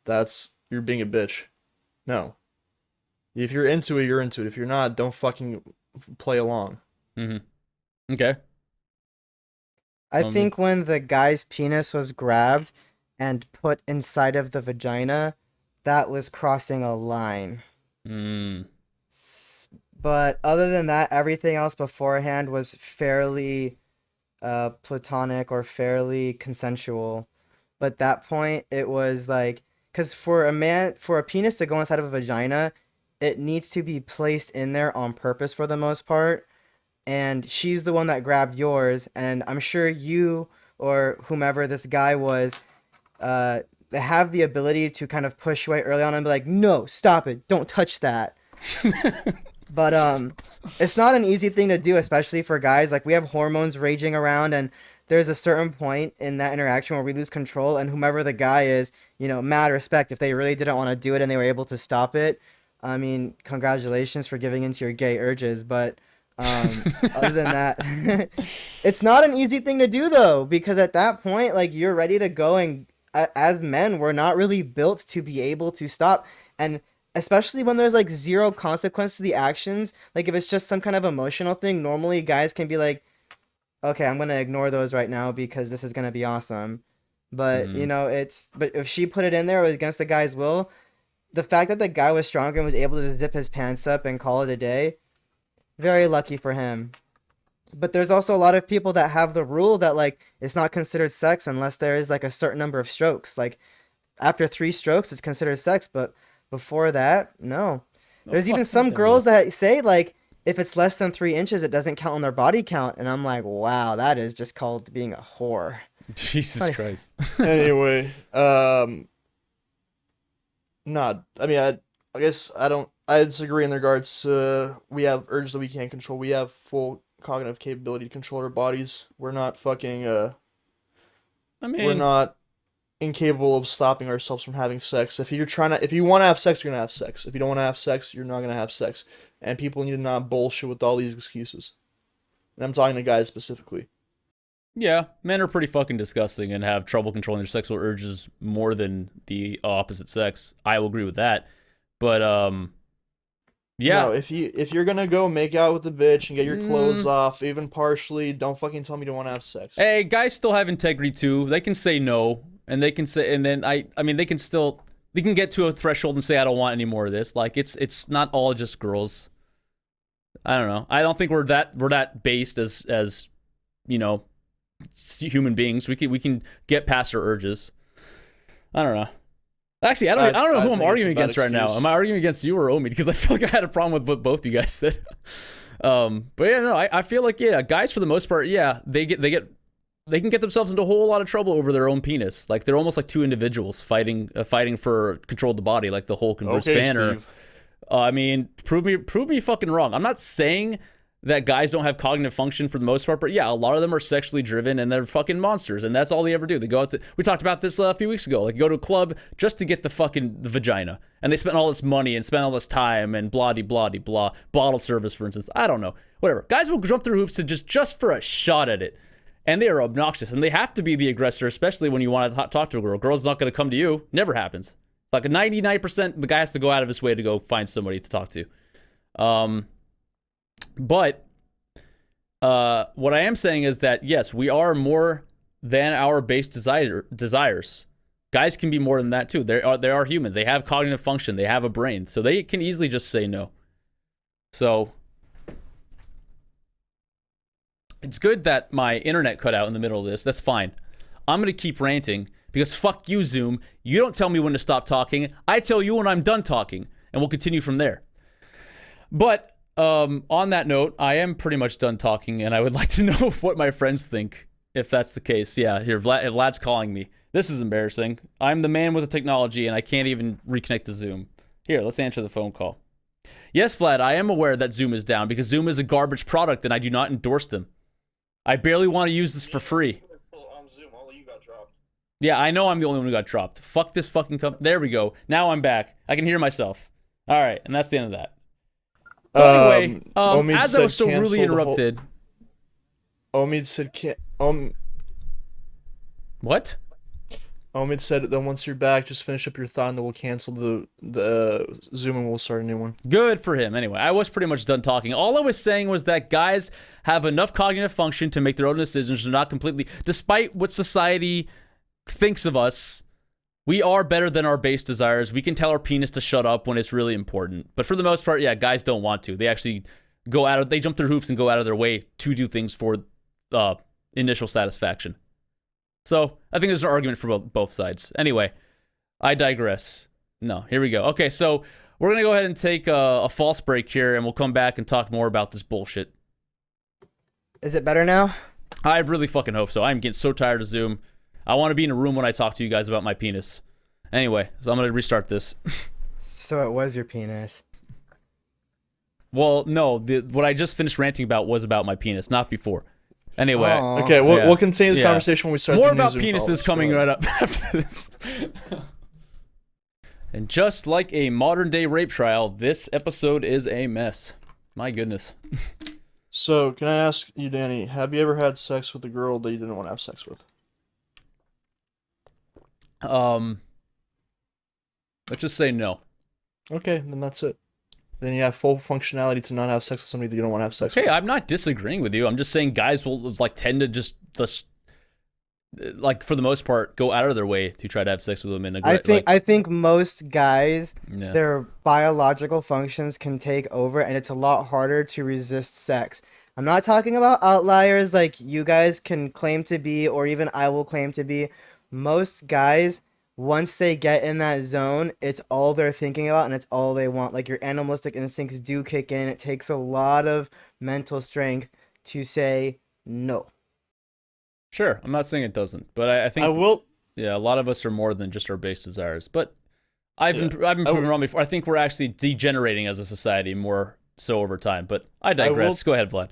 You're being a bitch. No. If you're into it, you're into it. If you're not, don't fucking play along. Mm-hmm. Okay. I think when the guy's penis was grabbed and put inside of the vagina, that was crossing a line. But other than that, everything else beforehand was fairly platonic or fairly consensual. But at that point, it was like, because for a penis to go inside of a vagina, it needs to be placed in there on purpose for the most part. And she's the one that grabbed yours, and I'm sure you or whomever this guy was, they have the ability to kind of push away early on and be like, no, stop it, don't touch that. But it's not an easy thing to do, especially for guys. Like, we have hormones raging around, and there's a certain point in that interaction where we lose control, and whomever the guy is, mad respect. If they really didn't want to do it and they were able to stop it, I mean, congratulations for giving into your gay urges. But other than that, it's not an easy thing to do, though, because at that point, like, you're ready to go, and as men, we're not really built to be able to stop. And especially when there's like zero consequence to the actions, like if it's just some kind of emotional thing, normally guys can be like, okay, I'm gonna ignore those right now because this is gonna be awesome. But but if she put it in there, it was against the guy's will. The fact that the guy was stronger and was able to zip his pants up and call it a day, very lucky for him. But there's also a lot of people that have the rule that like it's not considered sex unless there is like a certain number of strokes. Like after 3 strokes, it's considered sex, but before that, no. There's even some girls that say like if it's less than 3 inches, it doesn't count on their body count, and I'm like, wow, that is just called being a whore. Jesus Christ. Anyway, not. I mean, I guess I don't. I disagree in regards to we have urges that we can't control. We have full cognitive capability to control our bodies. We're not fucking. We're not incapable of stopping ourselves from having sex. If you want to have sex, you're gonna have sex. If you don't want to have sex, you're not gonna have sex. And people need to not bullshit with all these excuses. And I'm talking to guys specifically. Yeah, men are pretty fucking disgusting and have trouble controlling their sexual urges more than the opposite sex. I will agree with that. But Yeah. No, if you're gonna go make out with the bitch and get your clothes Mm. off, even partially, don't fucking tell me you don't want to have sex. Hey, guys still have integrity too. They can say no, and they can say, and then I mean, they can get to a threshold and say, I don't want any more of this. Like, it's not all just girls. I don't know. I don't think we're that based as you know, human beings. We can get past our urges. I don't know. Actually, I don't know who I'm think it's arguing a bad against right now. excuse. Am I arguing against you or Omid? Because I feel like I had a problem with what both you guys said. But yeah, no, I feel like, yeah, guys for the most part, yeah, they can get themselves into a whole lot of trouble over their own penis. Like, they're almost like two individuals fighting for control of the body, like the Hulk and Bruce Okay, Banner. Steve. I mean, prove me fucking wrong. I'm not saying that guys don't have cognitive function for the most part, but yeah, a lot of them are sexually driven and they're fucking monsters, and that's all they ever do. They go out to, we talked about this a few weeks ago, like, go to a club just to get the vagina, and they spend all this money and spend all this time and blah de blah de blah. Bottle service, for instance, I don't know, whatever. Guys will jump through hoops to just for a shot at it, and they are obnoxious, and they have to be the aggressor, especially when you want to talk to a girl. Girl's not going to come to you, never happens. Like, a 99%, the guy has to go out of his way to go find somebody to talk to. But what I am saying is that, yes, we are more than our base desires. Guys can be more than that too. They are human. They have cognitive function. They have a brain, so they can easily just say no. So it's good that my internet cut out in the middle of this. That's fine. I'm gonna keep ranting because fuck you, Zoom. You don't tell me when to stop talking. I tell you when I'm done talking, and we'll continue from there. But on that note, I am pretty much done talking, and I would like to know what my friends think, if that's the case. Yeah, here, Vlad's calling me. This is embarrassing. I'm the man with the technology, and I can't even reconnect to Zoom. Here, let's answer the phone call. Yes, Vlad, I am aware that Zoom is down, because Zoom is a garbage product, and I do not endorse them. I barely want to use this for free. On Zoom, all of you got dropped. Yeah, I know I'm the only one who got dropped. Fuck this fucking company. There we go. Now I'm back. I can hear myself. All right, and that's the end of that. So anyway, Omid as I said was so cancel rudely the whole- interrupted. Omid said What? Omid said that once you're back, just finish up your thought and then we'll cancel the Zoom and we'll start a new one. Good for him. Anyway, I was pretty much done talking. All I was saying was that guys have enough cognitive function to make their own decisions. They're not completely, despite what society thinks of us, we are better than our base desires. We can tell our penis to shut up when it's really important. But for the most part, yeah, guys don't want to. They actually they jump through hoops and go out of their way to do things for initial satisfaction. So I think there's an argument for both sides. Anyway, I digress. No, here we go. Okay, so we're going to go ahead and take a false break here, and we'll come back and talk more about this bullshit. Is it better now? I really fucking hope so. I'm getting so tired of Zoom. I want to be in a room when I talk to you guys about my penis. Anyway, so I'm going to restart this. So it was your penis. Well, no, what I just finished ranting about was about my penis, not before. Anyway. Aw. Okay, we'll, Yeah. we'll continue this Yeah. conversation when we start More the new about Zoom penises call. coming Go right ahead. up after this. And just like a modern day rape trial, this episode is a mess. My goodness. So, can I ask you, Danny, have you ever had sex with a girl that you didn't want to have sex with? Let's just say no. Okay, then that's it. Then you have full functionality to not have sex with somebody that you don't want to have sex Hey, with. I'm not disagreeing with you. I'm just saying guys will like tend to just like for the most part go out of their way to try to have sex with women. I think most guys, Yeah. their biological functions can take over, and it's a lot harder to resist sex. I'm not talking about outliers like you guys can claim to be, or even I will claim to be. Most guys, once they get in that zone, it's all they're thinking about, and it's all they want. Like, your animalistic instincts do kick in. It takes a lot of mental strength to say no. Sure, I'm not saying it doesn't, but I think I will. yeah, a lot of us are more than just our base desires. But I've been proven will- wrong before. I think we're actually degenerating as a society more so over time. But I digress. Go ahead, Vlad.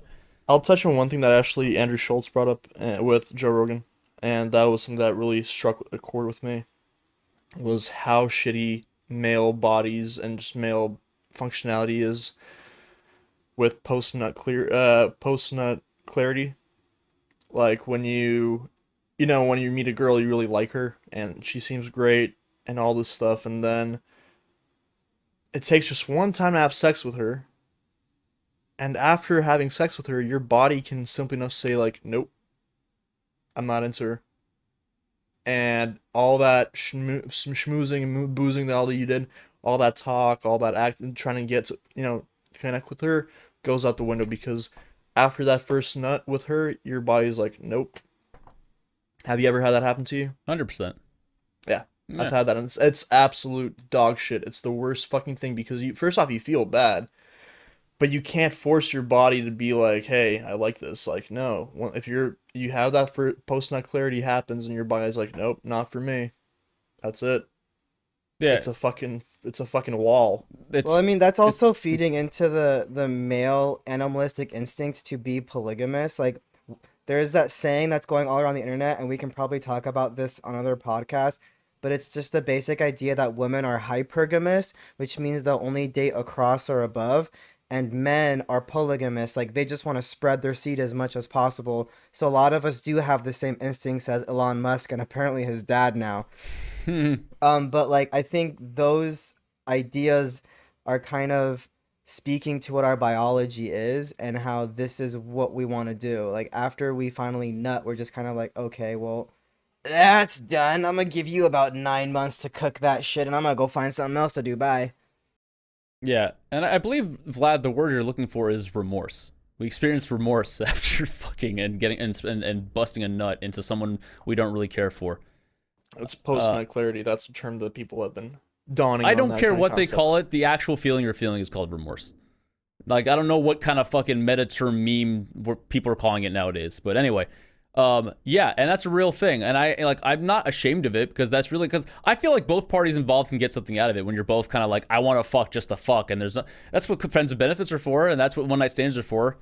I'll touch on one thing that actually Andrew Schultz brought up with Joe Rogan, and that was something that really struck a chord with me. Was how shitty male bodies and just male functionality is with post-nut clarity. Like when when you meet a girl, you really like her and she seems great and all this stuff, and then it takes just one time to have sex with her, and after having sex with her, your body can simply enough say like, nope, I'm not into her. And all that schmoozing and boozing that all that you did, all that talk, all that act, and trying to get to, connect with her, goes out the window because after that first nut with her, your body's like, nope. Have you ever had that happen to you? 100%. Yeah. Yeah. I've had that, and it's absolute dog shit. It's the worst fucking thing because you, first off, you feel bad, but you can't force your body to be like, hey, I like this. Like, no. If you have that for post nut clarity happens and your body's like, nope, not for me. That's it. Yeah, It's a fucking wall. it's Well, I mean, that's also feeding into the male animalistic instinct to be polygamous. Like, there is that saying that's going all around the internet, and we can probably talk about this on other podcasts, but it's just the basic idea that women are hypergamous, which means they'll only date across or above, and men are polygamous. Like, they just want to spread their seed as much as possible. So a lot of us do have the same instincts as Elon Musk and apparently his dad now. But like I think those ideas are kind of speaking to what our biology is and how this is what we want to do. Like after we finally nut, we're just kind of like, okay, well, that's done. I'm gonna give you about 9 months to cook that shit, and I'm gonna go find something else to do. Bye. yeah, and I believe Vlad, the word you're looking for is remorse. We experience remorse after fucking and getting and busting a nut into someone we don't really care for. It's post nut clarity. That's a term that people have been dawning I on don't that care kind of what they concept. call it. The actual feeling you're feeling is called remorse. Like I don't know what kind of fucking meta term meme where people are calling it nowadays. But anyway, yeah, and that's a real thing. And I'm not ashamed of it because that's really because I feel like both parties involved can get something out of it when you're both kind of like I want to fuck just to fuck, and that's what friends with benefits are for, and that's what one night stands are for.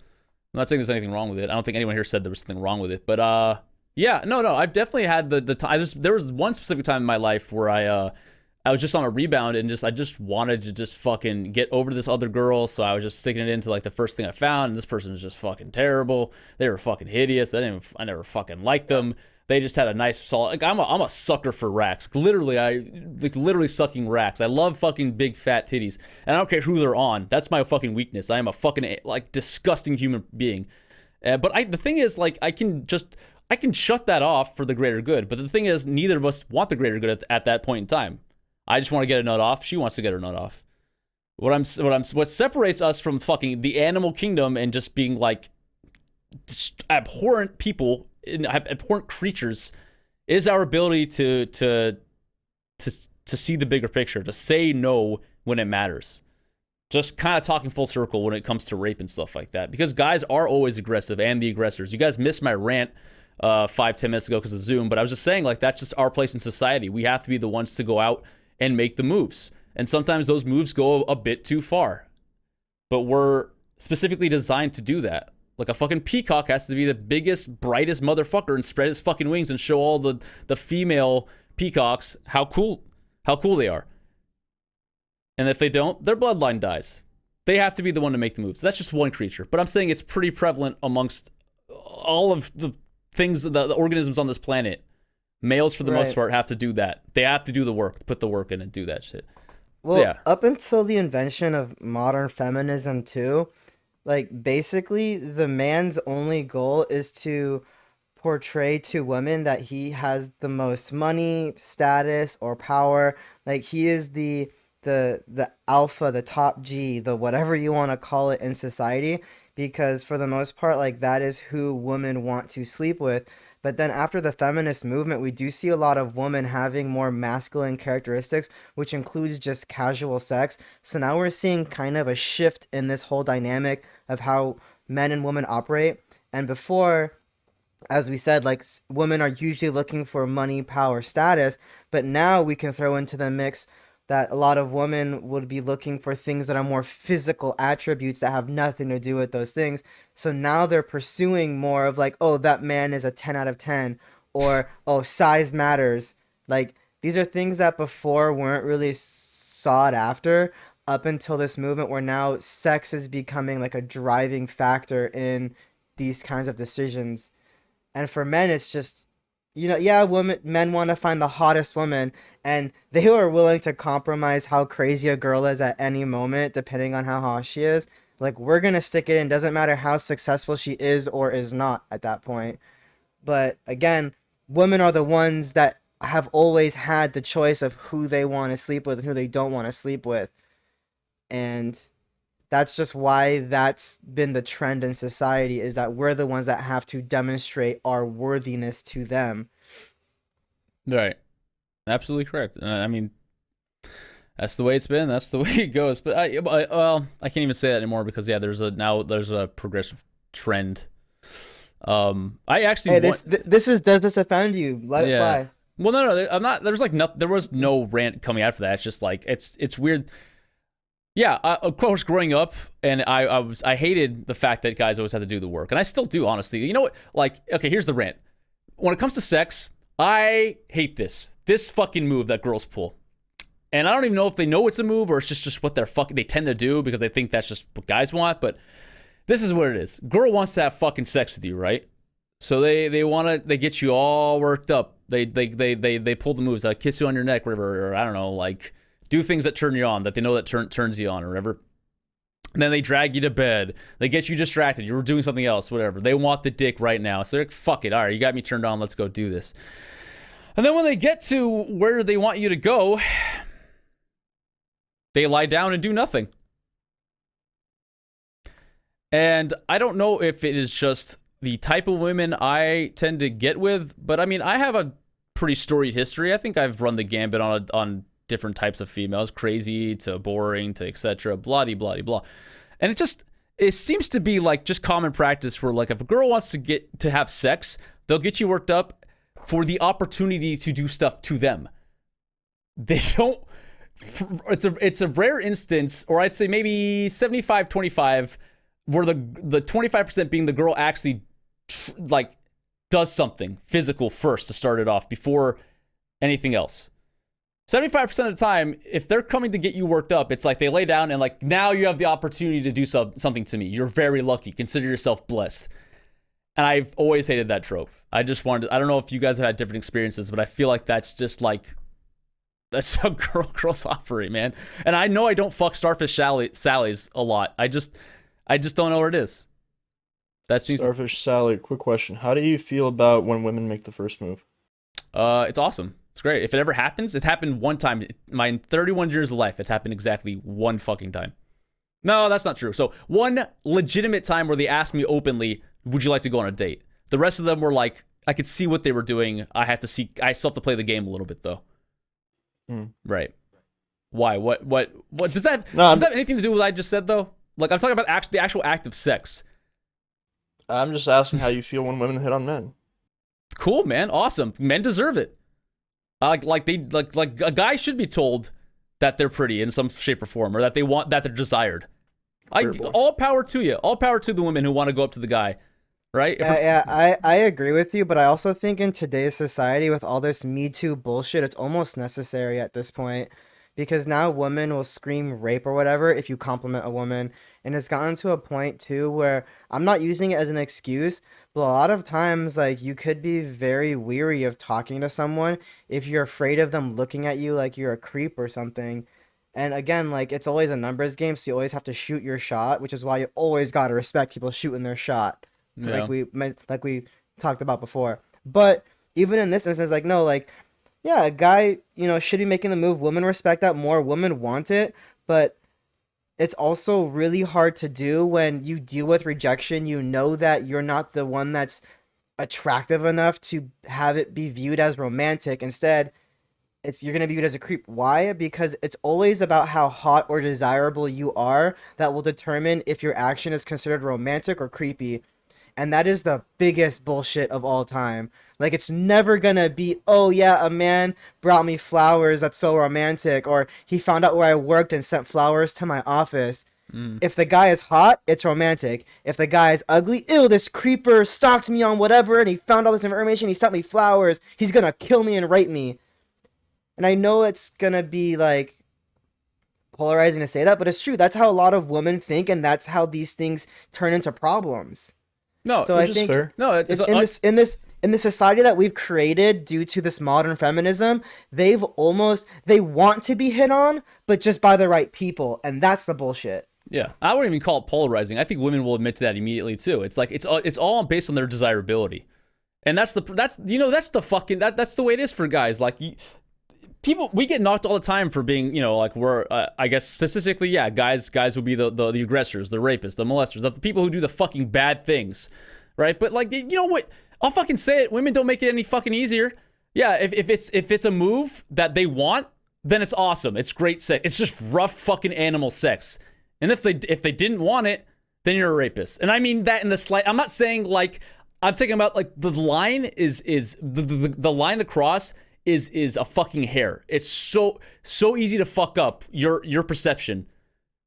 I'm not saying there's anything wrong with it. I don't think anyone here said there was something wrong with it. But yeah, no, I've definitely had the time. There was one specific time in my life where I was just on a rebound and I just wanted to just fucking get over this other girl. So I was just sticking it into like the first thing I found. And this person was just fucking terrible. They were fucking hideous. I never fucking liked them. They just had a nice solid. Like I'm a sucker for racks. Literally sucking racks. I love fucking big fat titties, and I don't care who they're on. That's my fucking weakness. I am a fucking like disgusting human being. But the thing is, like, I can shut that off for the greater good. But the thing is, neither of us want the greater good at that point in time. I just want to get a nut off. She wants to get her nut off. What separates us from fucking the animal kingdom and just being like abhorrent people, abhorrent creatures, is our ability to see the bigger picture, to say no when it matters. Just kind of talking full circle when it comes to rape and stuff like that. Because guys are always aggressive and the aggressors. You guys missed my rant 5-10 minutes ago because of Zoom, but I was just saying like that's just our place in society. We have to be the ones to go out and make the moves. And sometimes those moves go a bit too far. But we're specifically designed to do that. Like a fucking peacock has to be the biggest, brightest motherfucker and spread his fucking wings and show all the female peacocks how cool they are. And if they don't, their bloodline dies. They have to be the one to make the moves. That's just one creature. But I'm saying it's pretty prevalent amongst all of the things, the organisms on this planet. Males, for the most part, have to do that. They have to do the work, put the work in and do that shit. Well, So, yeah. up until the invention of modern feminism too, like basically the man's only goal is to portray to women that he has the most money, status, or power. Like he is the alpha, the top G, the whatever you want to call it in society, because for the most part, like that is who women want to sleep with. But then after the feminist movement, we do see a lot of women having more masculine characteristics, which includes just casual sex. So now we're seeing kind of a shift in this whole dynamic of how men and women operate. And before, as we said, like women are usually looking for money, power, status, but now we can throw into the mix that a lot of women would be looking for things that are more physical attributes that have nothing to do with those things. So now they're pursuing more of like, oh, that man is a 10 out of 10, or oh, size matters. Like these are things that before weren't really sought after up until this movement where now sex is becoming like a driving factor in these kinds of decisions. And for men, it's just yeah, men want to find the hottest woman, and they are willing to compromise how crazy a girl is at any moment, depending on how hot she is. Like, we're gonna stick it in, doesn't matter how successful she is or is not at that point. But again, women are the ones that have always had the choice of who they want to sleep with and who they don't want to sleep with. And that's just why that's been the trend in society, is that we're the ones that have to demonstrate our worthiness to them. Right. Absolutely correct. I mean, that's the way it's been. That's the way it goes. But I can't even say that anymore because there's a progressive trend. I actually Hey, this is, does this offend you? Let it fly. Well, no, I'm not. There's like there was no rant coming after that. It's just like it's weird. Yeah, of course, growing up, and I hated the fact that guys always had to do the work, and I still do, honestly. You know what? Like, okay, here's the rant. When it comes to sex, I hate this fucking move that girls pull, and I don't even know if they know it's a move or it's just what they tend to do because they think that's just what guys want. But this is what it is. Girl wants to have fucking sex with you, right? So they get you all worked up. They pull the moves, like kiss you on your neck, whatever, or I don't know, like do things that turn you on, that they know that turns you on, or whatever. And then they drag you to bed. They get you distracted. You're doing something else, whatever. They want the dick right now. So they're like, fuck it. All right, you got me turned on. Let's go do this. And then when they get to where they want you to go, they lie down and do nothing. And I don't know if it is just the type of women I tend to get with, but I mean, I have a pretty storied history. I think I've run the gambit on different types of females, crazy to boring to etc. Blah blah blah, and it seems to be like just common practice where like if a girl wants to have sex, they'll get you worked up for the opportunity to do stuff to them. They don't. It's a rare instance, or I'd say maybe 75-25, where the 25% being the girl actually like does something physical first to start it off before anything else. 75% of the time, if they're coming to get you worked up, it's like they lay down and like, now you have the opportunity to do something to me. You're very lucky. Consider yourself blessed. And I've always hated that trope. I don't know if you guys have had different experiences, but I feel like that's just like, that's how girls operate, man. And I know I don't fuck Starfish Sally's a lot. I just don't know where it is. That seems Starfish Sally, quick question. How do you feel about when women make the first move? It's awesome. It's great. If it ever happens, it's happened one time. My 31 years of life, it's happened exactly one fucking time. No, that's not true. So one legitimate time where they asked me openly, would you like to go on a date? The rest of them were like, I could see what they were doing. I still have to play the game a little bit though. Right. Why? What does that have anything to do with what I just said though? Like I'm talking about the actual act of sex. I'm just asking how you feel when women hit on men. Cool, man. Awesome. Men deserve it. Like a guy should be told that they're pretty in some shape or form, or that they're desired. All power to you. All power to the women who want to go up to the guy, right? I agree with you, but I also think in today's society with all this Me Too bullshit, it's almost necessary at this point. Because now women will scream rape or whatever if you compliment a woman. And it's gotten to a point too where I'm not using it as an excuse, but a lot of times like you could be very weary of talking to someone if you're afraid of them looking at you like you're a creep or something. And again, like it's always a numbers game, so you always have to shoot your shot, which is why you always gotta respect people shooting their shot. Yeah. Like we talked about before. But even in this instance, like no, like yeah, a guy, should be making the move. Women respect that more. Women want it, but it's also really hard to do when you deal with rejection. You know that you're not the one that's attractive enough to have it be viewed as romantic. Instead, you're going to be viewed as a creep. Why? Because it's always about how hot or desirable you are that will determine if your action is considered romantic or creepy. And that is the biggest bullshit of all time. Like, it's never gonna be, oh yeah, a man brought me flowers, that's so romantic, or he found out where I worked and sent flowers to my office. If the guy is hot, it's romantic. If the guy is ugly, ew, this creeper stalked me on whatever, and he found all this information, he sent me flowers, he's gonna kill me and rape me. And I know it's gonna be, like, polarizing to say that, but it's true. That's how a lot of women think, and that's how these things turn into problems. No, so I think fair. No, in the society that we've created due to this modern feminism, they want to be hit on, but just by the right people, and that's the bullshit. Yeah, I wouldn't even call it polarizing. I think women will admit to that immediately too. It's like it's all based on their desirability, and that's the way it is for guys. Like people, we get knocked all the time for being, like we're I guess statistically, yeah, guys would be the aggressors, the rapists, the molesters, the people who do the fucking bad things, right? But like, you know what? I'll fucking say it. Women don't make it any fucking easier. Yeah, if it's a move that they want, then it's awesome. It's great sex. It's just rough fucking animal sex. And if they didn't want it, then you're a rapist. And I mean that in the slight. I'm not saying like, I'm talking about like the line is the line across is a fucking hair. It's so easy to fuck up your perception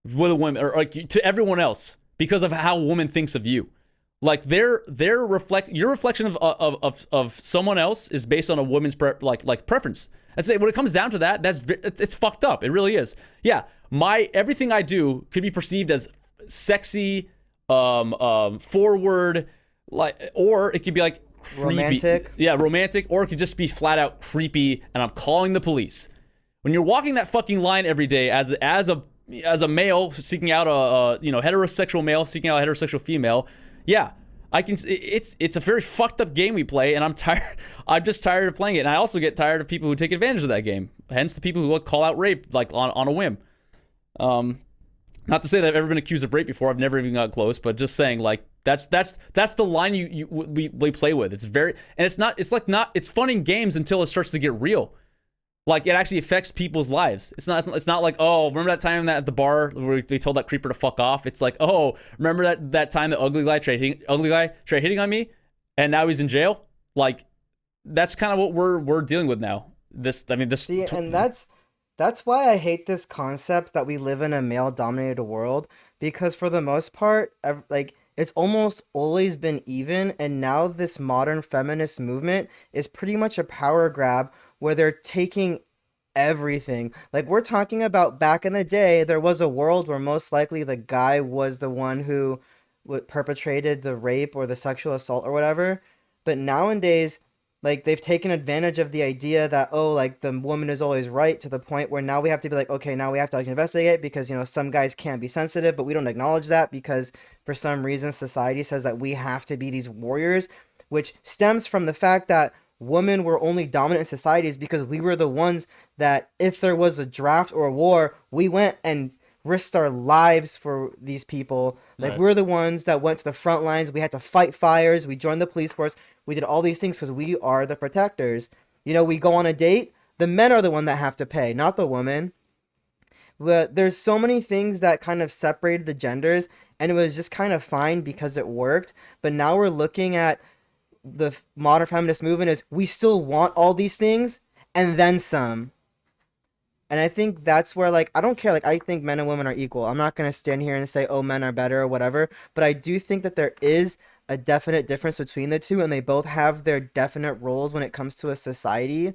with a woman or like to everyone else because of how a woman thinks of you. Like your reflection of someone else is based on a woman's preference. I'd say when it comes down to that, it's fucked up. It really is. Yeah, everything I do could be perceived as sexy, forward, like, or it could be like creepy. Romantic. Yeah, romantic, or it could just be flat out creepy, and I'm calling the police. When you're walking that fucking line every day as a male seeking out a heterosexual male seeking out a heterosexual female. Yeah, I can. It's a very fucked up game we play, and I'm tired. I'm just tired of playing it, and I also get tired of people who take advantage of that game. Hence, the people who call out rape like on a whim. Not to say that I've ever been accused of rape before. I've never even got close, but just saying like that's the line we play with. It's very, and it's fun in games until it starts to get real. Like it actually affects people's lives. It's not like, oh, remember that time at the bar where they told that creeper to fuck off? It's like, oh, remember that time the ugly guy tried hitting on me, and now he's in jail. Like that's kind of what we're dealing with now. See, and that's why I hate this concept that we live in a male-dominated world, because for the most part, like it's almost always been even, and now this modern feminist movement is pretty much a power grab where they're taking everything. Like we're talking about back in the day, there was a world where most likely the guy was the one who perpetrated the rape or the sexual assault or whatever. But nowadays, like they've taken advantage of the idea that, oh, like the woman is always right, to the point where now we have to be like, okay, now we have to like investigate because, some guys can't be sensitive, but we don't acknowledge that because for some reason society says that we have to be these warriors, which stems from the fact that women were only dominant in societies because we were the ones that if there was a draft or a war, we went and risked our lives for these people. Like we're the ones that went to the front lines. We had to fight fires. We joined the police force. We did all these things because we are the protectors. We go on a date. The men are the one that have to pay, not the woman. But there's so many things that kind of separated the genders, and it was just kind of fine because it worked. But now we're looking at the modern feminist movement is we still want all these things and then some. And I think that's where, like, I don't care. Like, I think men and women are equal. I'm not going to stand here and say, oh, men are better or whatever. But I do think that there is a definite difference between the two, and they both have their definite roles when it comes to a society.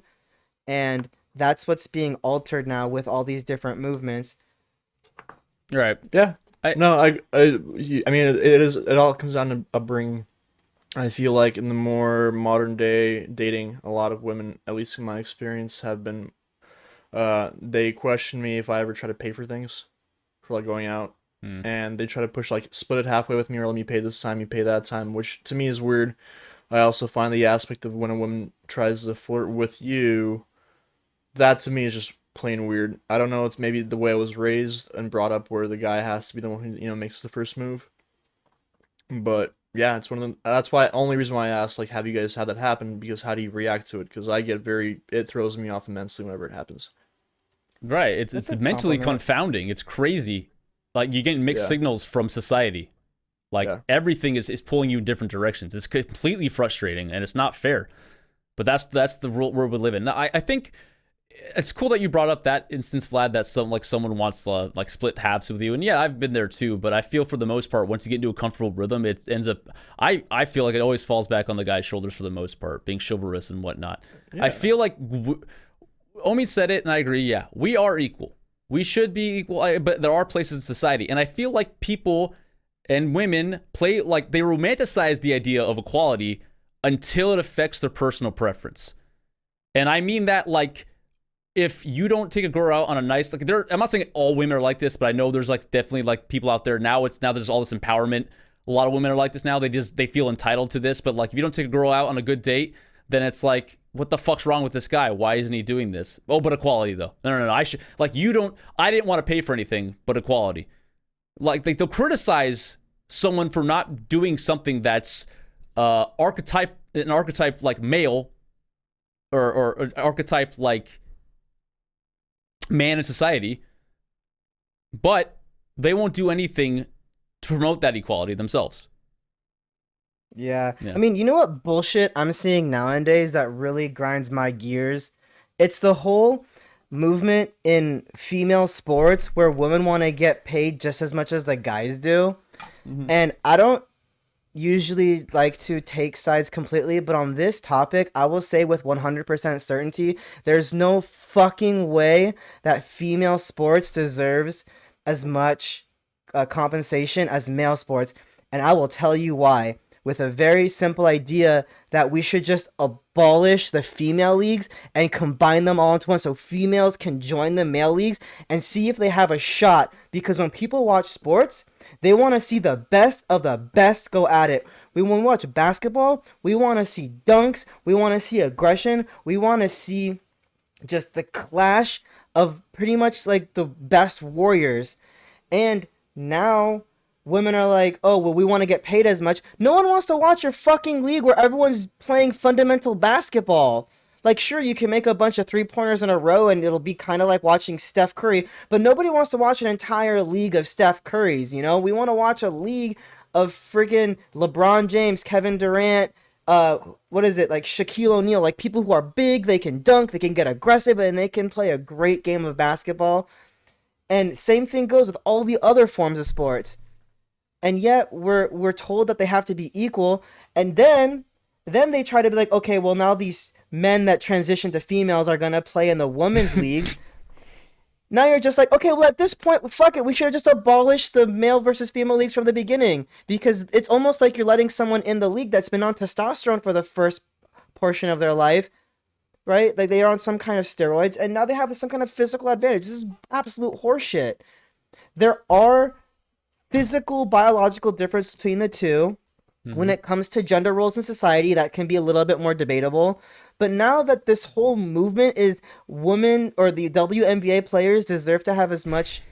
And that's what's being altered now with all these different movements. Right. Yeah. I mean, it all comes down to upbringing. I feel like in the more modern day dating, a lot of women, at least in my experience, have been, they question me if I ever try to pay for things, for like going out, and they try to push like split it halfway with me, or let me pay this time, you pay that time, which to me is weird. I also find the aspect of when a woman tries to flirt with you, that to me is just plain weird. I don't know, it's maybe the way I was raised and brought up where the guy has to be the one who, makes the first move. But yeah, it's one of them. That's why only reason why I asked, like, have you guys had that happen? Because how do you react to it? Because it throws me off immensely whenever it happens. Right. It's mentally compliment. confounding. It's crazy. Like you get mixed signals from society. Like everything is pulling you in different directions. It's completely frustrating and it's not fair. But that's the world we live in. Now, I think it's cool that you brought up that instance, Vlad, that someone wants to like split halves with you. And yeah, I've been there too, but I feel for the most part, once you get into a comfortable rhythm, it ends up, I feel like it always falls back on the guy's shoulders for the most part, being chivalrous and whatnot. Yeah. I feel like Omid said it and I agree. Yeah, we are equal. We should be equal, but there are places in society. And I feel like people and women play, like they romanticize the idea of equality until it affects their personal preference. And I mean that, like, if you don't take a girl out on a nice, like, I'm not saying all women are like this, but I know there's like definitely like people out there now. Now there's all this empowerment. A lot of women are like this now. They feel entitled to this. But like, if you don't take a girl out on a good date, then it's like, what the fuck's wrong with this guy? Why isn't he doing this? Oh, but equality though. No. I didn't want to pay for anything but equality. Like, they'll criticize someone for not doing something that's an archetype like male or an archetype like man in society, but they won't do anything to promote that equality themselves. Yeah. I mean, you know what bullshit I'm seeing nowadays that really grinds my gears? It's the whole movement in female sports where women want to get paid just as much as the guys do. Mm-hmm. And I don't usually like to take sides completely, but on this topic, I will say with 100% certainty, there's no fucking way that female sports deserves as much compensation as male sports. And I will tell you why. With a very simple idea that we should just abolish the female leagues and combine them all into one so females can join the male leagues and see if they have a shot. Because when people watch sports, they want to see the best of the best go at it. We want to watch basketball. We want to see dunks. We want to see aggression. We want to see just the clash of pretty much like the best warriors. And now women are like, oh, well, we want to get paid as much. No one wants to watch your fucking league where everyone's playing fundamental basketball. Like, sure, you can make a bunch of three-pointers in a row and it'll be kind of like watching Steph Curry, but nobody wants to watch an entire league of Steph Currys, you know? We want to watch a league of friggin' LeBron James, Kevin Durant, like Shaquille O'Neal, like people who are big, they can dunk, they can get aggressive, and they can play a great game of basketball. And same thing goes with all the other forms of sports. And yet we're told that they have to be equal, and then they try to be like, okay, well, now these men that transition to females are gonna play in the women's league. Now you're just like, okay, well, at this point, fuck it, we should have just abolished the male versus female leagues from the beginning, because it's almost like you're letting someone in the league that's been on testosterone for the first portion of their life, right? Like they are on some kind of steroids, and now they have some kind of physical advantage. This is absolute horseshit. There are physical, biological difference between the two. Mm-hmm. When it comes to gender roles in society, that can be a little bit more debatable. But now that this whole movement is women or the WNBA players deserve to have as much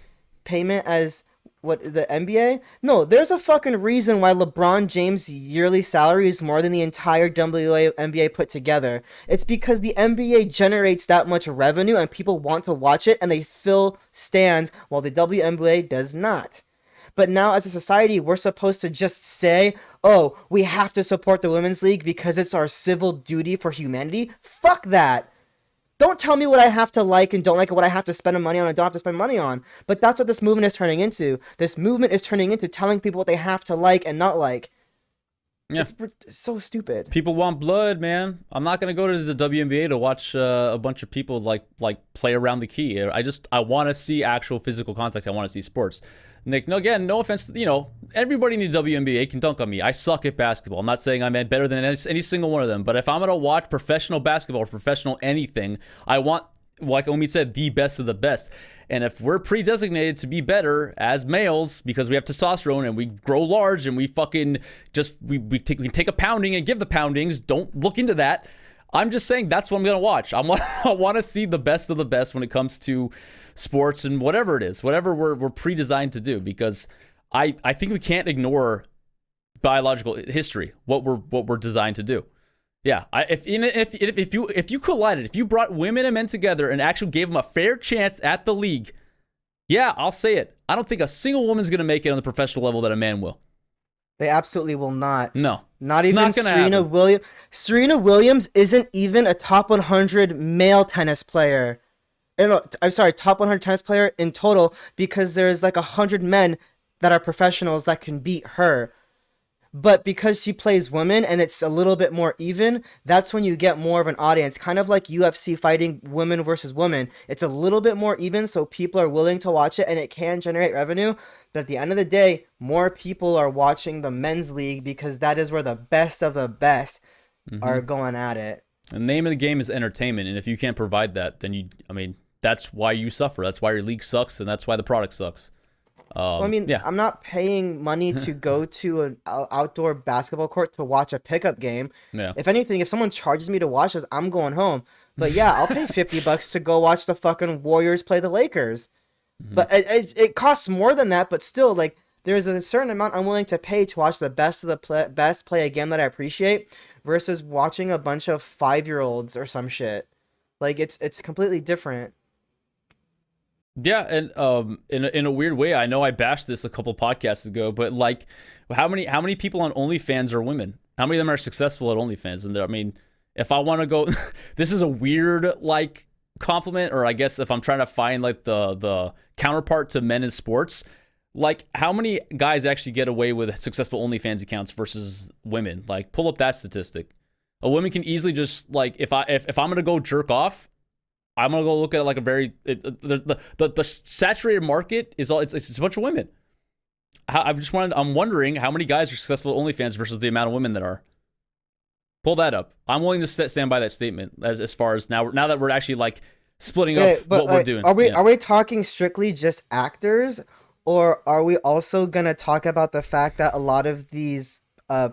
payment as what the NBA? No, there's a fucking reason why LeBron James' yearly salary is more than the entire WNBA put together. It's because the NBA generates that much revenue and people want to watch it and they fill stands while the WNBA does not. But now as a society, we're supposed to just say, oh, we have to support the women's league because it's our civil duty for humanity. Fuck that. Don't tell me what I have to like and don't like, what I have to spend money on and don't have to spend money on. But that's what this movement is turning into. This movement is turning into telling people what they have to like and not like. Yeah. It's so stupid. People want blood, man. I'm not gonna go to the WNBA to watch a bunch of people like play around the key. I want to see actual physical contact. I want to see sports. Nick, no, again, no offense, everybody in the WNBA can dunk on me. I suck at basketball. I'm not saying I'm better than any single one of them, but if I'm gonna watch professional basketball or professional anything, I want, like Omid said, the best of the best. And if we're pre-designated to be better as males because we have testosterone and we grow large and we fucking just we can take a pounding and give the poundings, don't look into that. I'm just saying that's what I'm gonna watch. I want to see the best of the best when it comes to sports and whatever it is, whatever we're pre-designed to do, because I think we can't ignore biological history, what we're designed to do. Yeah, if you collided, if you brought women and men together and actually gave them a fair chance at the league, yeah, I'll say it. I don't think a single woman's gonna make it on the professional level that a man will. They absolutely will not. No. Not even Serena Williams. Serena Williams isn't even a top 100 male tennis player. I'm sorry, top 100 tennis player in total, because there's like 100 men that are professionals that can beat her. But because she plays women and it's a little bit more even, that's when you get more of an audience. Kind of like UFC fighting women versus women. It's a little bit more even, so people are willing to watch it and it can generate revenue. But at the end of the day, more people are watching the men's league because that is where the best of the best are going at it. The name of the game is entertainment, and if you can't provide that, then that's why you suffer. That's why your league sucks, and that's why the product sucks. Well, I mean, yeah. I'm not paying money to go to an outdoor basketball court to watch a pickup game. Yeah. If anything, if someone charges me to watch this, I'm going home. But yeah, I'll pay $50 to go watch the fucking Warriors play the Lakers. But it costs more than that. But still, like, there's a certain amount I'm willing to pay to watch the best of the best play a game that I appreciate versus watching a bunch of 5-year-olds or some shit. Like, it's completely different. Yeah, and in a weird way, I know I bashed this a couple podcasts ago, but like, how many people on OnlyFans are women? How many of them are successful at OnlyFans? And I mean, if I want to go, this is a weird like compliment, or I guess if I'm trying to find like the counterpart to men in sports, like how many guys actually get away with successful OnlyFans accounts versus women? Like, pull up that statistic. A woman can easily just like if I'm gonna go jerk off, I'm gonna go look at it like a very the saturated market is all it's a bunch of women. I'm wondering how many guys are successful at OnlyFans versus the amount of women that are. Pull that up. I'm willing to stand by that statement as far as now that we're actually like splitting up what we're doing. Are we talking strictly just actors, or are we also gonna talk about the fact that a lot of these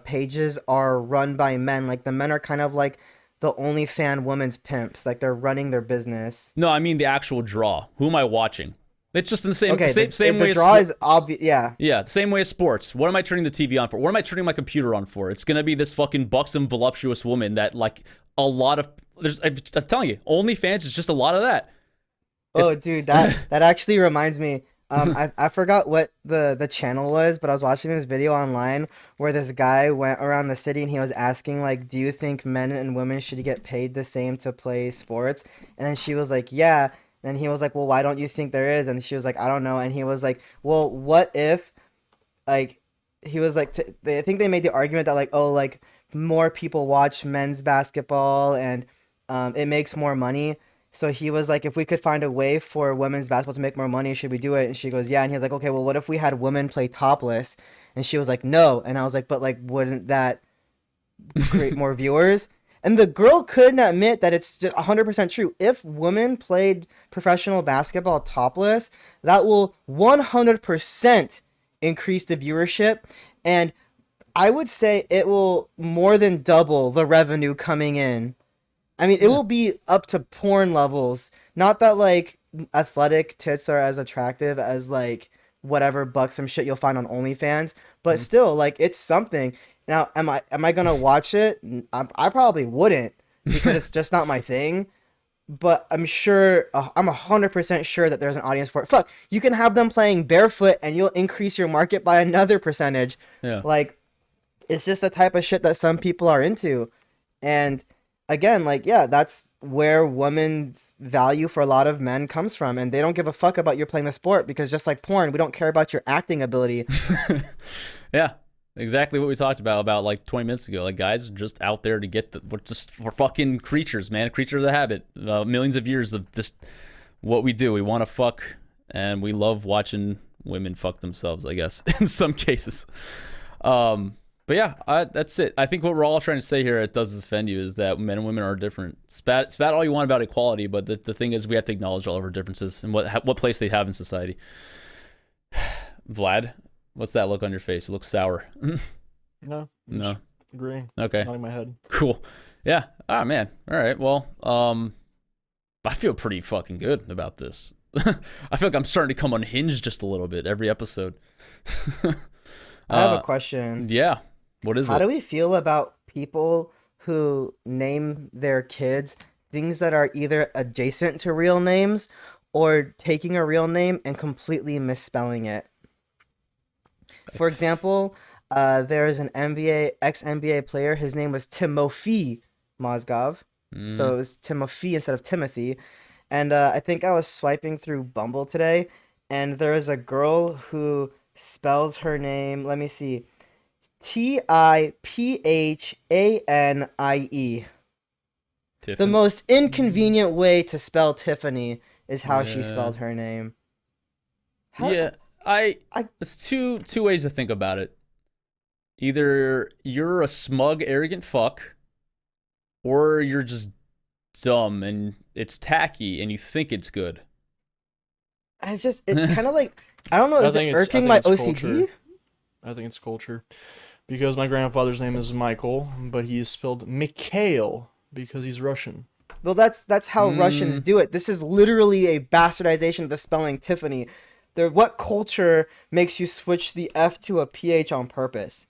pages are run by men? Like the men are kind of like the OnlyFans women's pimps, like they're running their business. No, I mean the actual draw. Who am I watching? It's just in the same same way. The draw is obvious. Yeah. Yeah, same way as sports. What am I turning the TV on for? What am I turning my computer on for? It's gonna be this fucking buxom, voluptuous woman that like a lot of. I'm telling you, OnlyFans is just a lot of that. Dude, that actually reminds me. I forgot what the channel was, but I was watching this video online where this guy went around the city and he was asking, like, do you think men and women should get paid the same to play sports? And then she was like, yeah. And he was like, well, why don't you think there is? And she was like, I don't know. And he was like, well, what if, like, he was like, I think they made the argument that, like, oh, like, more people watch men's basketball and it makes more money. So he was like, if we could find a way for women's basketball to make more money, should we do it? And she goes, yeah. And he was like, okay, well, what if we had women play topless? And she was like, no. And I was like, but like, wouldn't that create more viewers? And the girl couldn't admit that it's just 100% true. If women played professional basketball topless, that will 100% increase the viewership. And I would say it will more than double the revenue coming in. I mean, it will be up to porn levels. Not that, like, athletic tits are as attractive as, like, whatever buxom shit you'll find on OnlyFans. But still, like, it's something. Now, am I going to watch it? I probably wouldn't because it's just not my thing. But I'm sure, I'm 100% sure that there's an audience for it. Fuck, you can have them playing barefoot and you'll increase your market by another percentage. Yeah. Like, it's just the type of shit that some people are into. And again, like, yeah, that's where women's value for a lot of men comes from. And they don't give a fuck about you playing the sport because just like porn, we don't care about your acting ability. Yeah, exactly what we talked about like 20 minutes ago. Like, guys are just out there to get we're fucking creatures, man. Creature of the habit. Millions of years of this, what we do. We want to fuck and we love watching women fuck themselves, I guess, in some cases. But yeah, that's it. I think what we're all trying to say here at Does This Offend You is that men and women are different. Spat all you want about equality, but the thing is we have to acknowledge all of our differences and what place they have in society. Vlad, what's that look on your face? It looks sour. No. No. Agree. Okay. Nodding my head. Cool. Yeah. Ah, man. All right. Well, I feel pretty fucking good about this. I feel like I'm starting to come unhinged just a little bit every episode. I have a question. Yeah. What is it? How do we feel about people who name their kids things that are either adjacent to real names or taking a real name and completely misspelling it? For example, there's an ex-NBA player. His name was Timofey Mozgov. So it was Timofey instead of Timothy. And I think I was swiping through Bumble today, and there is a girl who spells her name. Let me see. Tiphanie. The most inconvenient way to spell Tiffany is how she spelled her name. It's two ways to think about it. Either you're a smug, arrogant fuck, or you're just dumb and it's tacky and you think it's good. It's kind of like, I don't know, is it irking my OCD? Culture. I think it's culture. Because my grandfather's name is Michael, but he's spelled Mikhail because he's Russian. Well, that's how Russians do it. This is literally a bastardization of the spelling Tiffany. What culture makes you switch the F to a PH on purpose?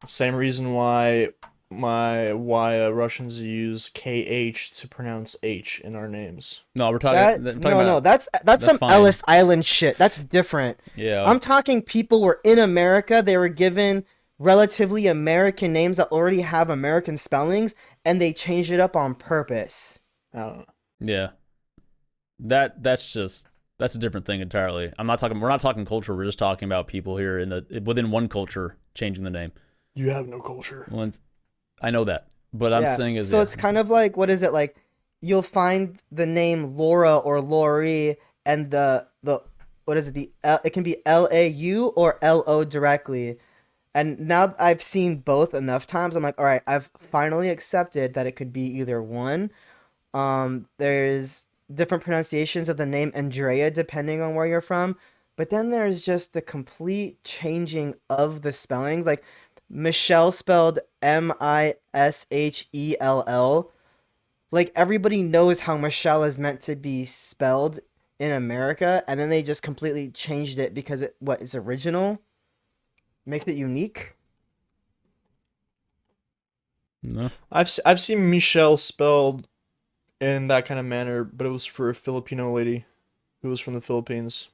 Same reason why Russians use KH to pronounce H in our names. No, we're talking. That's some fine. Ellis Island shit. That's different. Yeah. I'm talking people were in America. They were given relatively American names that already have American spellings, and they changed it up on purpose. I don't know. Yeah. That's a different thing entirely. We're not talking culture. We're just talking about people here within one culture changing the name. You have no culture. I know that, but I'm saying is so it's kind of like, what is it like? You'll find the name Laura or Lori, and the what is it? It can be LAU or LO directly. And now I've seen both enough times. I'm like, all right, I've finally accepted that it could be either one. There's different pronunciations of the name Andrea depending on where you're from, but then there's just the complete changing of the spelling. Like Michelle spelled Mishell. Like everybody knows how Michelle is meant to be spelled in America, and then they just completely changed it because it's original, makes it unique. No. I've seen Michelle spelled in that kind of manner, but it was for a Filipino lady who was from the Philippines.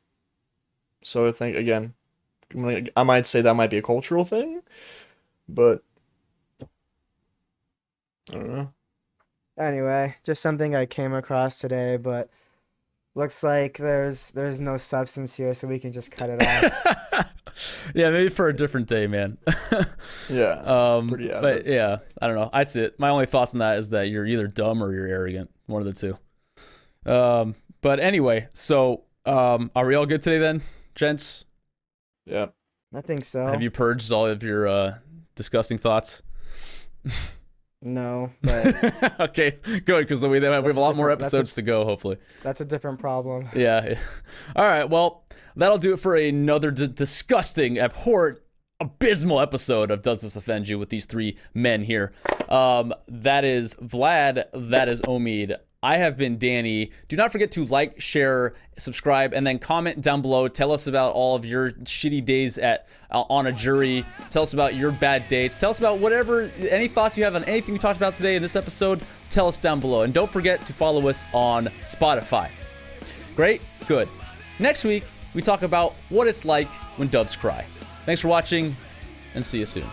So I think, again, I might say that might be a cultural thing, but I don't know. Anyway, just something I came across today, but looks like there's no substance here, so we can just cut it off. Yeah, maybe for a different day, man. Yeah. Pretty but yeah, I don't know. That's it. My only thoughts on that is that you're either dumb or you're arrogant. One of the two. But anyway, so are we all good today then, gents? Yeah. I think so. Have you purged all of your disgusting thoughts? No, but okay, good, because we have a lot more episodes to go, hopefully. That's a different problem. Yeah. All right, well, that'll do it for another disgusting, abhorrent, abysmal episode of Does This Offend You with these three men here. That is Vlad, that is Omid. I have been Danny. Do not forget to like, share, subscribe, and then comment down below. Tell us about all of your shitty days on a jury. Tell us about your bad dates. Tell us about any thoughts you have on anything we talked about today in this episode. Tell us down below. And don't forget to follow us on Spotify. Great? Good. Next week, we talk about what it's like when doves cry. Thanks for watching, and see you soon.